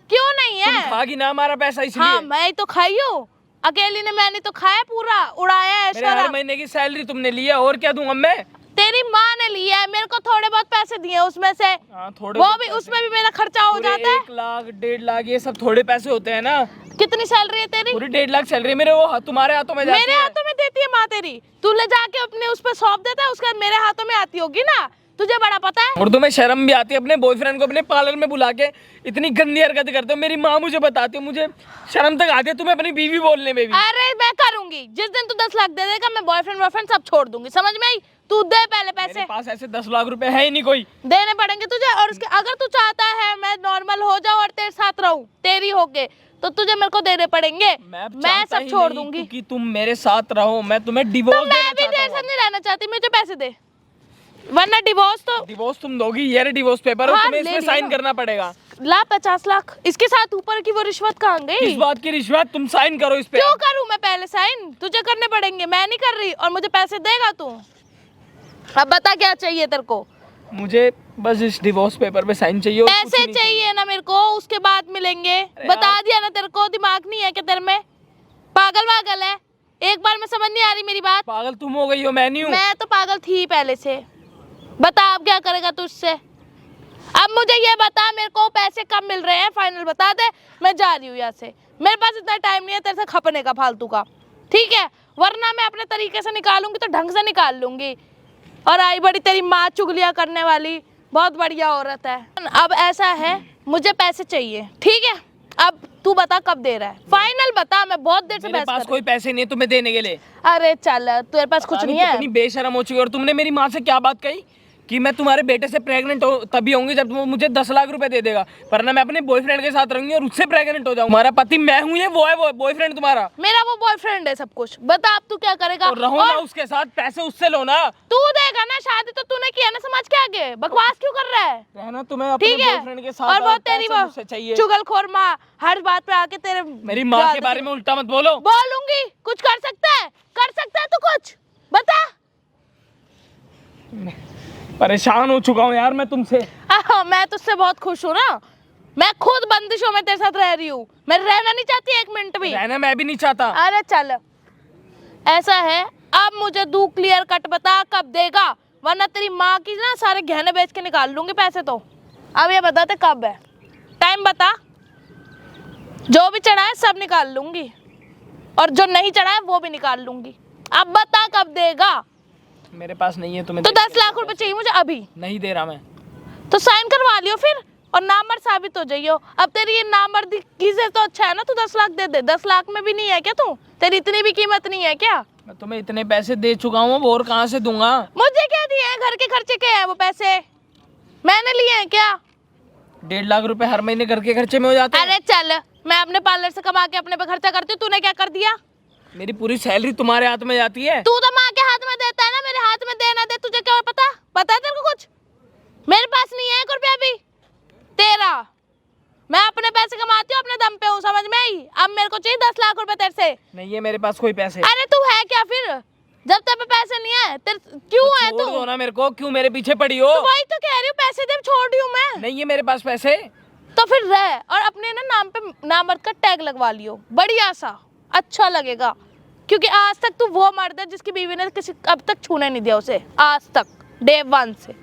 क्यों नहीं तुम है? खागी ना हमारा पैसा इसलिए। हाँ मैं ही तो खाई हूँ अकेली ने, मैंने तो खाया पूरा, उड़ाया है मेरे हर ऐश्वर्या। महीने की सैलरी तुमने ली है, और क्या दूंगा मैं? तेरी माँ ने लिया है, मेरे को थोड़े बहुत पैसे दिए उसमें से। हाँ, थोड़े वो बहुत भी, पैसे। उसमें भी मेरा खर्चा हो पूरे जाता है। 1 लाख 1.5 लाख ये सब थोड़े पैसे होते हैं ना। कितनी सैलरी है तेरी? पूरी 1.5 लाख सैलरी मेरे वो तुम्हारे हाथों में जाती मेरे है। हाथों में देती है माँ तेरी, तू ले जाके अपने उस पर सौंप देता है, उसके बाद मेरे हाथों में आती होगी ना, तुझे बड़ा पता है। और तुम्हें शर्म भी आती है अपने बॉयफ्रेंड को अपने पार्लर में बुला के इतनी गंदी हरकत करते हो। मेरी माँ मुझे बताती है, मुझे शर्म तक आती है तुम्हें अपनी बीवी बोलने में भी। अरे मैं करूंगी, जिस दिन तू 10 लाख दे देगा मैं बॉयफ्रेंड सब छोड़ दूंगी, समझ में आई? तू दे पहले पैसे। मेरे पास ऐसे 10 लाख रुपए है ही नहीं कोई। देने पड़ेंगे तुझे। और उसके अगर तू चाहता है मैं नॉर्मल हो जाऊं और तेरे साथ रहूं, तेरी होके, तो तुझे मेरे को देने पड़ेंगे। मैं चाहता सब ही छोड़ नहीं दूंगी। कि तुम मेरे साथ रहो, मैं तुम्हें तो डिवोर्स मैं देना भी चाहता तेरे हूँ। साथ नहीं रहना चाहती, मुझे पैसे दे, वरना डिवोर्स तो डिवोर्स तुम दोगी? ये रहा डिवोर्स पेपर, और हाँ, तुम्हें ले इसमें लिया साइन ना। करना पड़ेगा। ला 50 लाख। इसके साथ ऊपर की वो रिश्वत कहाँ गई? किस बात की रिश्वत? तुम साइन करो इस पे। क्यों करूं मैं पहले साइन? तुझे करने पड़ेंगे, मैं नहीं कर रही। और मुझे पैसे देगा तू? अब बता क्या चाहिए तेरे को? मुझे बस इस डिवोर्स पेपर पे साइन चाहिए और कुछ पैसे नहीं चाहिए ना मेरे को, उसके बाद मिलेंगे। बता यार। दिया ना तेरे को, दिमाग नहीं है क्या तेरे में? पागल वागल है? एक बार में समझ नहीं आ रही मेरी बात? पागल तुम हो गई हो, मैं नहीं हूँ। मैं तो पागल थी पहले से। बता अब क्या करेगा तुझसे? अब मुझे ये बता, मेरे को पैसे कब मिल रहे हैं फाइनल बता दे, मैं जा रही हूँ यहाँ से। मेरे पास इतना टाइम नहीं है तेरे से खपने का फालतू का, ठीक है? वरना मैं अपने तरीके से निकालूंगी तो ढंग से निकाल लूंगी। और आई बड़ी तेरी माँ चुगलियाँ करने वाली, बहुत बढ़िया औरत है। अब ऐसा है, मुझे पैसे चाहिए, ठीक है? अब तू बता कब दे रहा है, फाइनल बता। मैं बहुत देर से मेरे बहस पास कर कोई पैसे नहीं है तुम्हें देने के लिए। रही। अरे चल, तेरे पास कुछ नहीं है। कितनी बेशरम हो चुकी है। और तुमने मेरी माँ से क्या बात कही कि मैं तुम्हारे बेटे से प्रेग्नेंट हो तभी होंगी जब वो मुझे 10 लाख रुपए दे देगा, वरना मैं अपने बॉयफ्रेंड के साथ रहूंगी और उससे प्रेग्नेंट हो जाऊंगी। तुम्हारा पति मैं हूँ, ये वो है वो बॉयफ्रेंड तुम्हारा। मेरा वो बॉयफ्रेंड है सब कुछ। बता अब तू क्या करेगा? तो रहो ना उसके साथ, पैसे उससे लो ना। तू देगा ना, शादी तो तूने किया ना, समझ के आगे बकवास क्यों कर रहा है? रहना तुम्हें अपने ठीक है? बॉयफ्रेंड के साथ, और वो तेरी पैसे वो मुझसे चाहिए। चुगलखोर माँ हर बात पे आके तेरे मेरी माँ के बारे में उल्टा मत बोलो। बोलूंगी। कुछ कर सकता है? कर सकता है तू कुछ? बता। परेशान हो चुका हूँ यार मैं तुमसे। मैं तुझसे बहुत खुश हूँ ना, मैं खुद बंदिशों में तेरे साथ रह रही हूँ, मैं रहना नहीं चाहती एक मिनट भी। रहना मैं भी नहीं चाहता। अरे चल, ऐसा है, अब मुझे तू क्लियर कट बता कब देगा, वरना तेरी माँ की ना सारे गहने बेच के निकाल लूंगी पैसे। तो अब ये बता दे कब है, टाइम बता। जो भी चढ़ा है सब निकाल लूंगी, और जो नहीं चढ़ा है वो भी निकाल लूंगी। अब बता कब देगा? मेरे पास नहीं है तुम्हें तो देने 10 लाख रुपए चाहिए मुझे अभी। नहीं दे रहा मैं। तो साइन करवा लियो फिर, और नामर्द साबित हो जाइयो। अब तेरी ये नामर्दी से तो अच्छा है ना तू 10 लाख दे दे। 10 लाख में भी नहीं है क्या तू? तेरी इतनी भी कीमत नहीं है क्या? मैं तुम्हें इतने पैसे दे चुका हूँ, और कहाँ से दूंगा? मुझे क्या दिए हैं? घर के खर्चे के हैं वो पैसे, मैंने लिए हैं क्या? 1.5 लाख रुपए हर महीने घर के खर्चे में हो जाते हैं। अरे चल, मैं अपने पार्लर से कमा के अपने पे खर्चा करती हूँ, तूने क्या कर दिया? मेरी पूरी सैलरी तुम्हारे हाथ में जाती है। तू तो माँ के हाथ में देता है ना, मेरे हाथ में दे ना दे तुझे क्या पता? पता है तेरे को कुछ? मेरे पास नहीं है 1 रुपया भी तेरा। मैं अपने पैसे कमाती हूँ, अपने दम पे हूँ, समझ में आई? अब मेरे को चाहिए 10 लाख रुपए तेरे से। नहीं है मेरे पास कोई पैसे। अरे तू है क्या फिर, जब तेरे पे पैसे नहीं है? तेरे क्यों है छोड़ तू? दो ना मेरे को, क्यों मेरे पीछे पड़ी हो? तो वही तो कह रही हूँ, पैसे दे, छोड़ रही हूँ मैं। नहीं है मेरे पास पैसे। तो फिर रह, और अपने ना नाम पे नामर्द का टैग लगवा लियो, बढ़िया सा, अच्छा लगेगा। क्योंकि आज तक तू वो मर्द है जिसकी बीवी ने किसी अब तक छूने नहीं दिया उसे, आज तक, डे 1 से।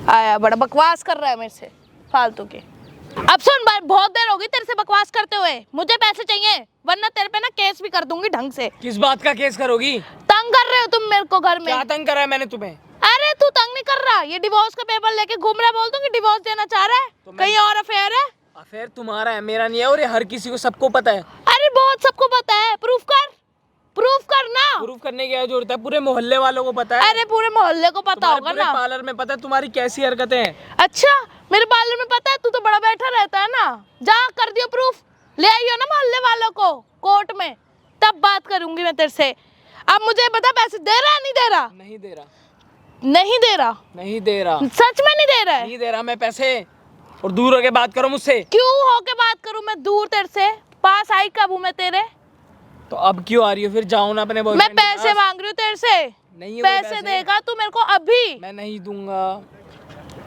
आया बड़ा बकवास कर रहा है मेरे से फालतू के। अब सुन, बहुत देर हो गई तेरे से बकवास डिवोर्स करते हुए। मुझे पैसे चाहिए, वरना तेरे पे ना केस भी कर दूंगी ढंग से। किस बात का केस करोगी? तंग कर रहे हो तुम मेरे को घर में। क्या तंग करा है मैंने तुम्हें? अरे तू तंग नहीं कर रहा, ये डिवोर्स का पेपर लेके घूम रहा है, बोल दूंगी डिवोर्स देना चाह रहा है। तो कहीं और अफेयर है? अफेयर तुम्हारा है, मेरा नहीं है, और ये हर किसी को सबको पता है। अरे बहुत सबको पता है, प्रूफ कर, प्रूफ करना। प्रूफ करने की क्या जरूरत है? पूरे मोहल्ले वालों को पता है। अरे पूरे मोहल्ले को पता तुम्हारे होगा पूरे ना। पार्लर में पता है तुम्हारी कैसी हरकतें हैं। अच्छा, मेरे पार्लर में पता है, तू तो बड़ा बैठा रहता है ना। जा कर दियो प्रूफ, ले आइयो ना मोहल्ले वालों को कोर्ट में, तब बात करूंगी मैं तेरे से। अब मुझे बता, पैसे दे रहा है नहीं दे रहा? नहीं दे रहा। नहीं दे रहा? नहीं दे रहा। सच में नहीं दे रहा है? नहीं दे रहा मैं पैसे। और दूर होके बात करो मुझसे। क्यों होके बात करूं मैं दूर तेरे से? पास आई कब हूं मैं तेरे? तो अब क्यों आ रही हो? फिर जाओ ना अपने मैं बॉयफ्रेंड के पैसे पास। मांग रही हूँ तेरे से। नहीं है वो पैसे देगा तू मेरे को अभी? मैं नहीं दूंगा।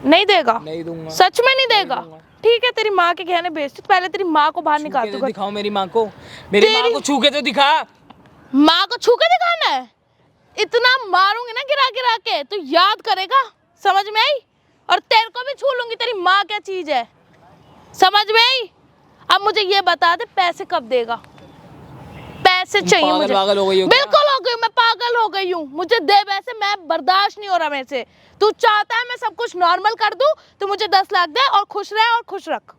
नहीं देगा? नहीं दूंगा। सच में नहीं देगा? ठीक है, तेरी माँ के कहने भेजती, पहले तेरी माँ को बाहर छू निकाल के तू तो घर। दिखाओ मेरी माँ को। मेरी माँ तेरी- को छू के तो दिखा। माँ को छू के दिखाना है? इतना मारूंगी ना गिरा गिरा के, तू याद करेगा। समझ में आई? और तेरे को भी छू लूंगी। तेरी माँ क्या चीज है, समझ में आई? अब मुझे ये बता दे, पैसे कब देगा? पैसे चाहिए पागल मुझे। पागल हो गई हो क्या? बिल्कुल हो गई हूँ, मैं पागल हो गई हूँ। मुझे दे पैसे, मैं बर्दाश्त नहीं हो रहा मेरे से। तू चाहता है मैं सब कुछ नॉर्मल कर दूं, तो मुझे 10 लाख दे और खुश रह और खुश रख।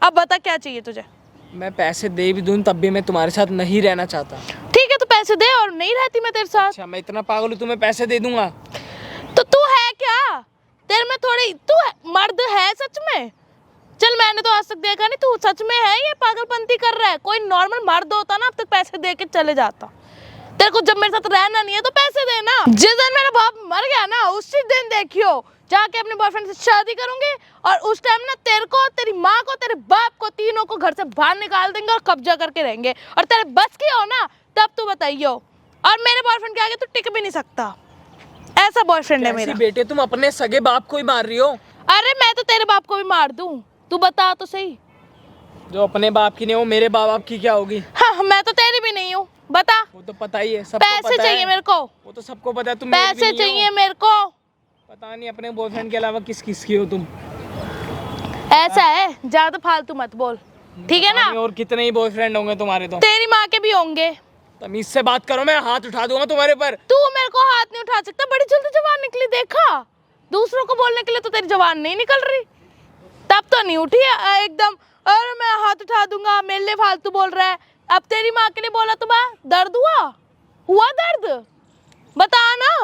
अब बता क्या चाहिए तुझे? मैं पैसे दे भी दूं तब भी मैं तुम्हारे साथ नहीं रहना चाहता। ठीक है, तू पैसे दे और नहीं रहती मैं तेरे साथ। अच्छा, मैं इतना पागल हूँ तुम्हें पैसे दे दूंगा? तो तू है क्या? तेरे में थोड़ी तू मर्द है सच में? चल, मैंने तो आज तक देखा नहीं, तू सच में है ये पागलपंती कर रहा है? कोई नॉर्मल मर्द होता ना अब तक पैसे दे के चले जाता। तेरे को जब मेरे साथ रहना नहीं है तो पैसे देना। जिस दिन मेरा बाप मर गया ना, उसी दिन देखियो जाके अपने बॉयफ्रेंड से शादी करूंगी, और उस टाइम ना तेरे को, तेरी माँ को, तेरे बाप को, तीनों को घर से बाहर निकाल देंगे और कब्जा करके रहेंगे। और तेरे बस की हो ना तब तू बताइयो। और मेरे बॉयफ्रेंड के आगे तू टिक भी नहीं सकता, ऐसा बॉयफ्रेंड है कैसी मेरा। बेटे, तुम अपने सगे बाप को ही मार रही हो। अरे मैं तो तेरे बाप को भी मार दूं, तू बता तो सही। जो अपने बाप की नहीं हो, मेरे बाप की क्या होगी? हाँ, मैं तो तेरी भी नहीं हूँ, बता। वो तो पता ही है, सबको पैसे पता चाहिए है। मेरे को, वो तो सबको पता है, तुम मेरी भी पैसे नहीं हो। चाहिए मेरे को। पता नहीं अपने बॉयफ्रेंड के अलावा किस किस की हो तुम। ऐसा है, ज्यादा फालतू मत बोल, ठीक है ना? पता नहीं और कितने ही बॉयफ्रेंड होंगे तुम्हारे। तो तेरी माँ के भी होंगे। तमीज से बात करो, मैं हाथ उठा दूंगा तुम्हारे ऊपर। तू मेरे को हाथ नहीं उठा सकता, बड़ी जल्दी जवान निकली देखा। दूसरों को बोलने के लिए तो तेरी जवान नहीं निकल रही, तब तो नहीं उठी है एकदम। अरे मैं हाथ उठा दूंगा, मेरे लिए फालतू बोल रहा है। अब तेरी माँ के लिए बोला तो बा दर्द हुआ दर्द, बता ना।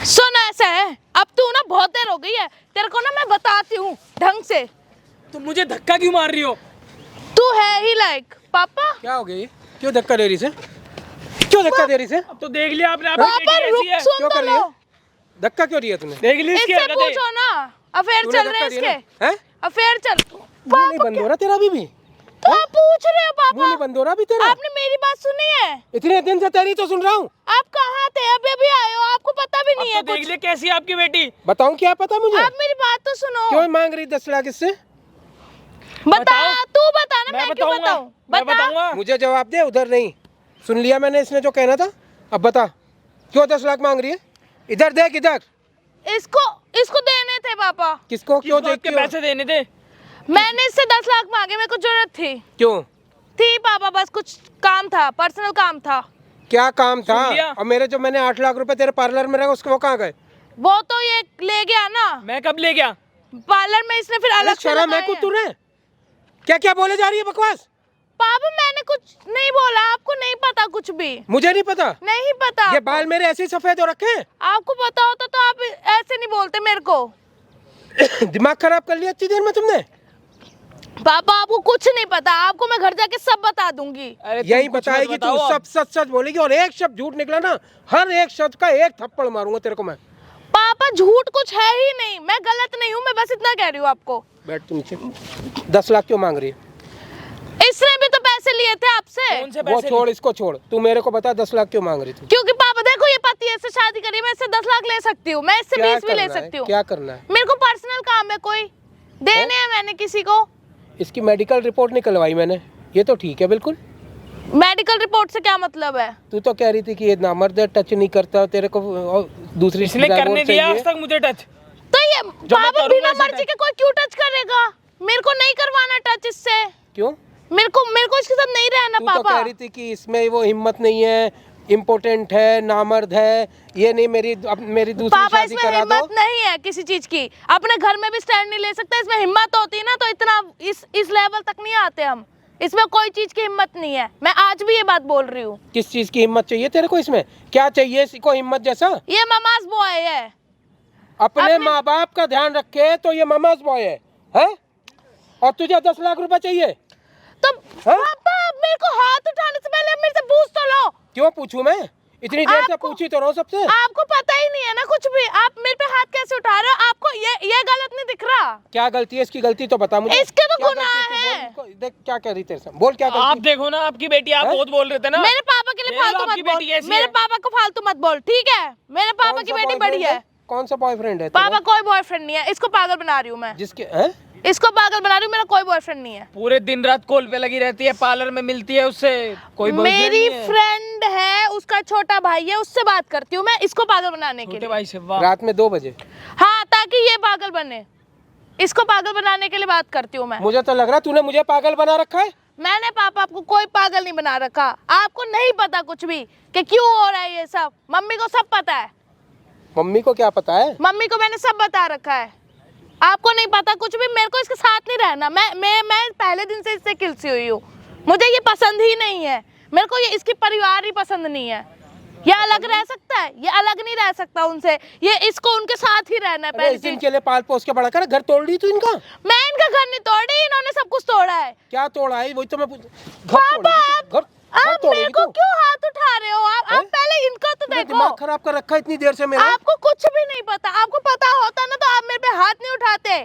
सुन, ऐसा है, अब तू ना बहुत देर हो गई है, तेरे को ना मैं बताती हूँ ढंग से। तुम मुझे धक्का क्यों मार रही हो? तू है ही लाइक पापा। क्या हो गई? क्यों धक्का दे रही से? क्यों धक्का दे रही से? अब तो देख लिया आपने, आपकी पापा बेटी रुक, कैसी है। सुन क्यों तो कर रही है? लो। धक्का क्यों दिया तूने? देख ली इसकी इससे हरकतें। पूछो ना, अफेयर तूने चल रहे धक्का हैं दिया इसके। ना? हैं? अफेयर चल। मुंह नहीं बंद हो रहा तेरा अभी भी? तो आप पूछ रहे हो मुंह पापा, नहीं बंद हो रहा अभी तेरा? आपने मेरी बात सुनी है? इतने दिन से तेरी तो सुन रहा हूँ। आप कहाँ थे? अभी अभी आए हो, आपको पता भी नहीं अब है तो देख कुछ। ले कैसी है आपकी बेटी। बताऊँ क्या पता मुझे? आप मेरी बात तो सुनो। क्यों मांग रही 10 लाख इससे? बता, बताओ। तू बता ना, मैं मैं क्यों बताऊंगा, बताऊं? मैं बता। बताऊंगा। मुझे जवाब दे, उधर नहीं। सुन लिया मैंने इसने जो कहना था। अब बता, क्यों 10 लाख मांग रही है? इधर देख, इधर। इसको देने थे पापा। किसको? किस क्यों बात के देखती हो? पैसे देने थे? मैंने इससे 10 लाख मांगे, मेरे को जरूरत क्यों? थी पापा, बस कुछ काम था, पर्सनल काम था। क्या काम था? सुन लिया? और मेरे जो मैंने 8 लाख रुपए तेरे पार्लर में रखे उसको वो कहाँ गए? वो तो ये ले गया ना मैं कब ले गया? पार्लर में, इसने फिर अरे अलग से शर्म है लगाए कुछ हैं। तूने? क्या क्या बोले जा रही है बकवास? पापा मैंने कुछ नहीं बोला, आपको नहीं पता कुछ भी? मुझे नहीं पता। नहीं पता ये आपको? बाल मेरे ऐसे ही सफेद हो रखे हैं। आपको पता होता तो आप ऐसे नहीं बोलते मेरे को। दिमाग खराब कर लिया अच्छी देर में तुमने। पापा आपको कुछ नहीं पता, आपको मैं घर जाके सब बता दूंगी। अरे तुम यही कुछ मत बताएगी तू, बताओ सब अब। सच सच बोलेगी और एक शब्द झूठ निकला ना, हर एक शब्द का एक थप्पड़ मारूंगा तेरे को मैं। पापा झूठ कुछ है ही नहीं, मैं गलत नहीं हूँ, मैं बस इतना कह रही हूँ आपको। बैठ तू नीचे। 10 लाख क्यों मांग रही है? इसने भी तो पैसे लिए थे आपसे। कौन से वो पैसे छोड़, इसको छोड़। तू मेरे को बता 10 लाख क्यों मांग रही थी? क्योंकि पापा देखो, ये पति है, इससे शादी करी, मैं इससे 10 लाख ले सकती हूँ, मैं इससे 20 भी ले करना है? सकती हूँ। क्या करना है? मेरे को पर्सनल काम है, कोई देने हैं मैंने किसी को। इसकी मेडिकल रिपोर्ट निकलवाई मैंने, ये तो ठीक है बिल्कुल। मेडिकल रिपोर्ट से क्या मतलब है? तू तो कह रही थी कि ये नामर्द है, टच नहीं करता तेरे को, और दूसरी इसने divorce करने दिया चाहिए। आज तक मुझे टच? तो ये जो मैं पापा करूंगा बिना ऐसा मर्जी के कोई क्यों टच करेगा? मेरे को नहीं करवाना टच इससे। क्यों? मेरे को इसके साथ नहीं रहना तू तो पापा। कह रही थी कि इसमें वो हिम्मत नहीं है, इम्पोर्टेंट है, नामर्द है, ये नहीं, मेरी दूसरी पापा शादी इसमें करा दो। हिम्मत नहीं है किसी चीज की, अपने घर में भी स्टैंड नहीं ले सकते। इसमें हिम्मत होती है ना तो इतना इस लेवल तक नहीं आते हम। इसमें कोई चीज की हिम्मत नहीं है, मैं आज भी ये बात बोल रही हूँ। किस चीज की हिम्मत चाहिए तेरे को? इसमें क्या चाहिए इसको हिम्मत जैसा? ये ममाज बॉय है। अपने माँ बाप का ध्यान रखे तो ये ममाज बॉय है? और तुझे 10 लाख रुपए चाहिए तो हाँ? पापा अब मेरे को हाथ उठाने से पहले मेरे से पूछ तो लो। क्यों पूछूं मैं? इतनी देर से आपको- पूछी तो रहा हूं सबसे। आपको पता ही नहीं है ना कुछ भी, आप मेरे पे हाथ कैसे उठा रहे हो? आपको ये गलत नहीं दिख रहा? क्या गलती है? इसकी गलती तो बता मुझे। इसके तो क्या गुनाह गलती है? है। तू बोल, देख क्या कह रही तेरे से, बोल क्या आप गलती? देखो ना आपकी बेटी, आप हैं? बहुत बोल रहे थे ना। मेरे पापा के लिए ये लो, फालतू आपकी मत बोल। बेटी कैसी मेरे है? पापा को फालतू मत बोल, ठीक है? मेरे पापा कौन की सा बेटी boyfriend बड़ी है। कौन सा बॉयफ्रेंड है तेरा? पापा कोई बॉयफ्रेंड नहीं है, इसको पागल बना रही हूँ मैं। जिसके हैं? इसको पागल बना रही हूँ, मेरा कोई बॉयफ्रेंड नहीं है। पूरे दिन रात कॉल पे लगी रहती है, पार्लर में मिलती है उससे, कोई boyfriend मेरी नहीं है। फ्रेंड है, उसका छोटा भाई है, उससे बात करती हूँ मैं इसको पागल बनाने के छोटे लिए। भाई से, वाह। रात में 2 बजे? हाँ, ताकि ये पागल बने, इसको पागल बनाने के लिए बात करती हूँ मैं। मुझे तो लग रहा है तूने मुझे पागल बना रखा है। मैंने पापा आपको कोई पागल नहीं बना रखा। आपको नहीं पता कुछ भी कि क्यों हो रहा है ये सब। मम्मी को सब पता है। मम्मी को क्या पता है? मम्मी को मैंने सब बता रखा है। आपको नहीं पता कुछ भी। मेरे को इसके साथ नहीं रहना। मैं पहले दिन से इससे खिलसी हुई हूँ। मुझे ये पसंद ही नहीं है। मेरे को ये इसकी परिवार ही पसंद नहीं है। ये अलग रह सकता है, ये अलग नहीं रह सकता उनसे। ये इसको उनके साथ ही रहना है। अरे पहली इस दिन चीज, के लिए पाल पोस के बड़ा कर, घर तोड़ दी तू इनका? मैं इनका घर नहीं तोड़ी, इन्होंने सब कुछ तोड़ा है। क्या तोड़ा है? वही तो मैं पापा आप तोड़ेगी मेरे को तू? क्यों हाथ उठा रहे हो? आप हैं? पहले इनका तो तूने देखो। दिमाग खराब कर रखा है इतनी देर से मेरा। आपको कुछ भी नहीं पता। आपको पता होता ना तो आप मेरे पे हाथ नहीं उठाते।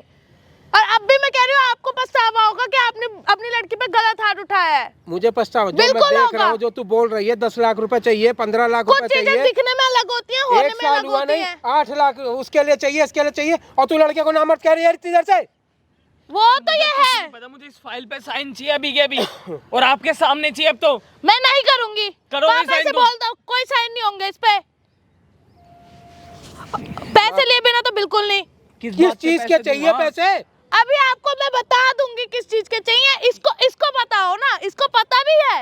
और अब भी मैं कह रही हूँ, आपको पछतावा होगा कि आपने अपनी लड़की पे गलत हाथ उठाया है। मुझे पछतावा जो मैं बिल्कुल देख होगा। रहा हूँ, जो तू बोल रही है 10 लाख रुपए चाहिए, 15 लाख कुछ रुपए चीजें चाहिए, दिखने में अलग होती हैं, होने 1 में साल अलग हुआ होती नहीं, हैं। 8 लाख उसके लिए चाहिए, इसके लिए चाहिए, और तू लड़के को नामर्द कह रही है इतनी देर से। वो तो ये है। पता, मुझे इस फाइल पे साइन चाहिए अभी के अभी, और आपके सामने चाहिए अब तो। मैं नहीं करूंगी। करोगे पापा साइन से तुम? बोल दो, कोई साइन नहीं होंगे इस पे। पैसे लिए बिना तो बिल्कुल नहीं। किस बात पे चीज के पैसे चाहिए दूंगा? पैसे? अभी आपको मैं बता दूंगी किस चीज के चाहिए। इसको पता हो ना, इसको पता भी है।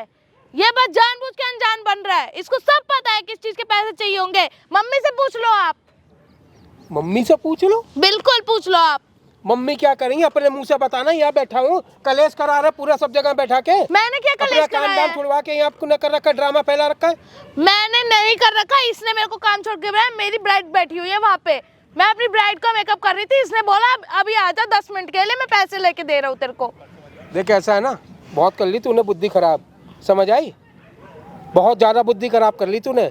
ये बस जानबूझ के अनजान बन रहा है। इसको सब पता है किस चीज के पैसे चाहिए होंगे। मम्मी से पूछ लो आप। मम्मी से पूछ लो। बिल्कुल पूछ लो आप। मम्मी क्या करेंगी? अपने मुंह से बताना। यहाँ बैठा हूँ, कलेश करा रहा पूरा सब जगह बैठा के। मैंने क्या अपना कलेश काम कराया दाम है? छुड़वा के यहाँ आपको न कर रखा, ड्रामा फैला रखा है। मैंने नहीं कर रखा। इसने मेरे को काम छोड़ के बुलाया। मेरी ब्राइड बैठी हुई है वहाँ पे। मैं अपनी ब्राइड का मेकअप कर रही थी। इसने बोला अभी आजा 10 मिनट के लिए, मैं पैसे लेके दे रहा हूँ तेरे को। देख ऐसा है ना, बहुत कर ली तूने बुद्धि खराब, समझ आई? बहुत ज्यादा बुद्धि खराब कर ली तूने।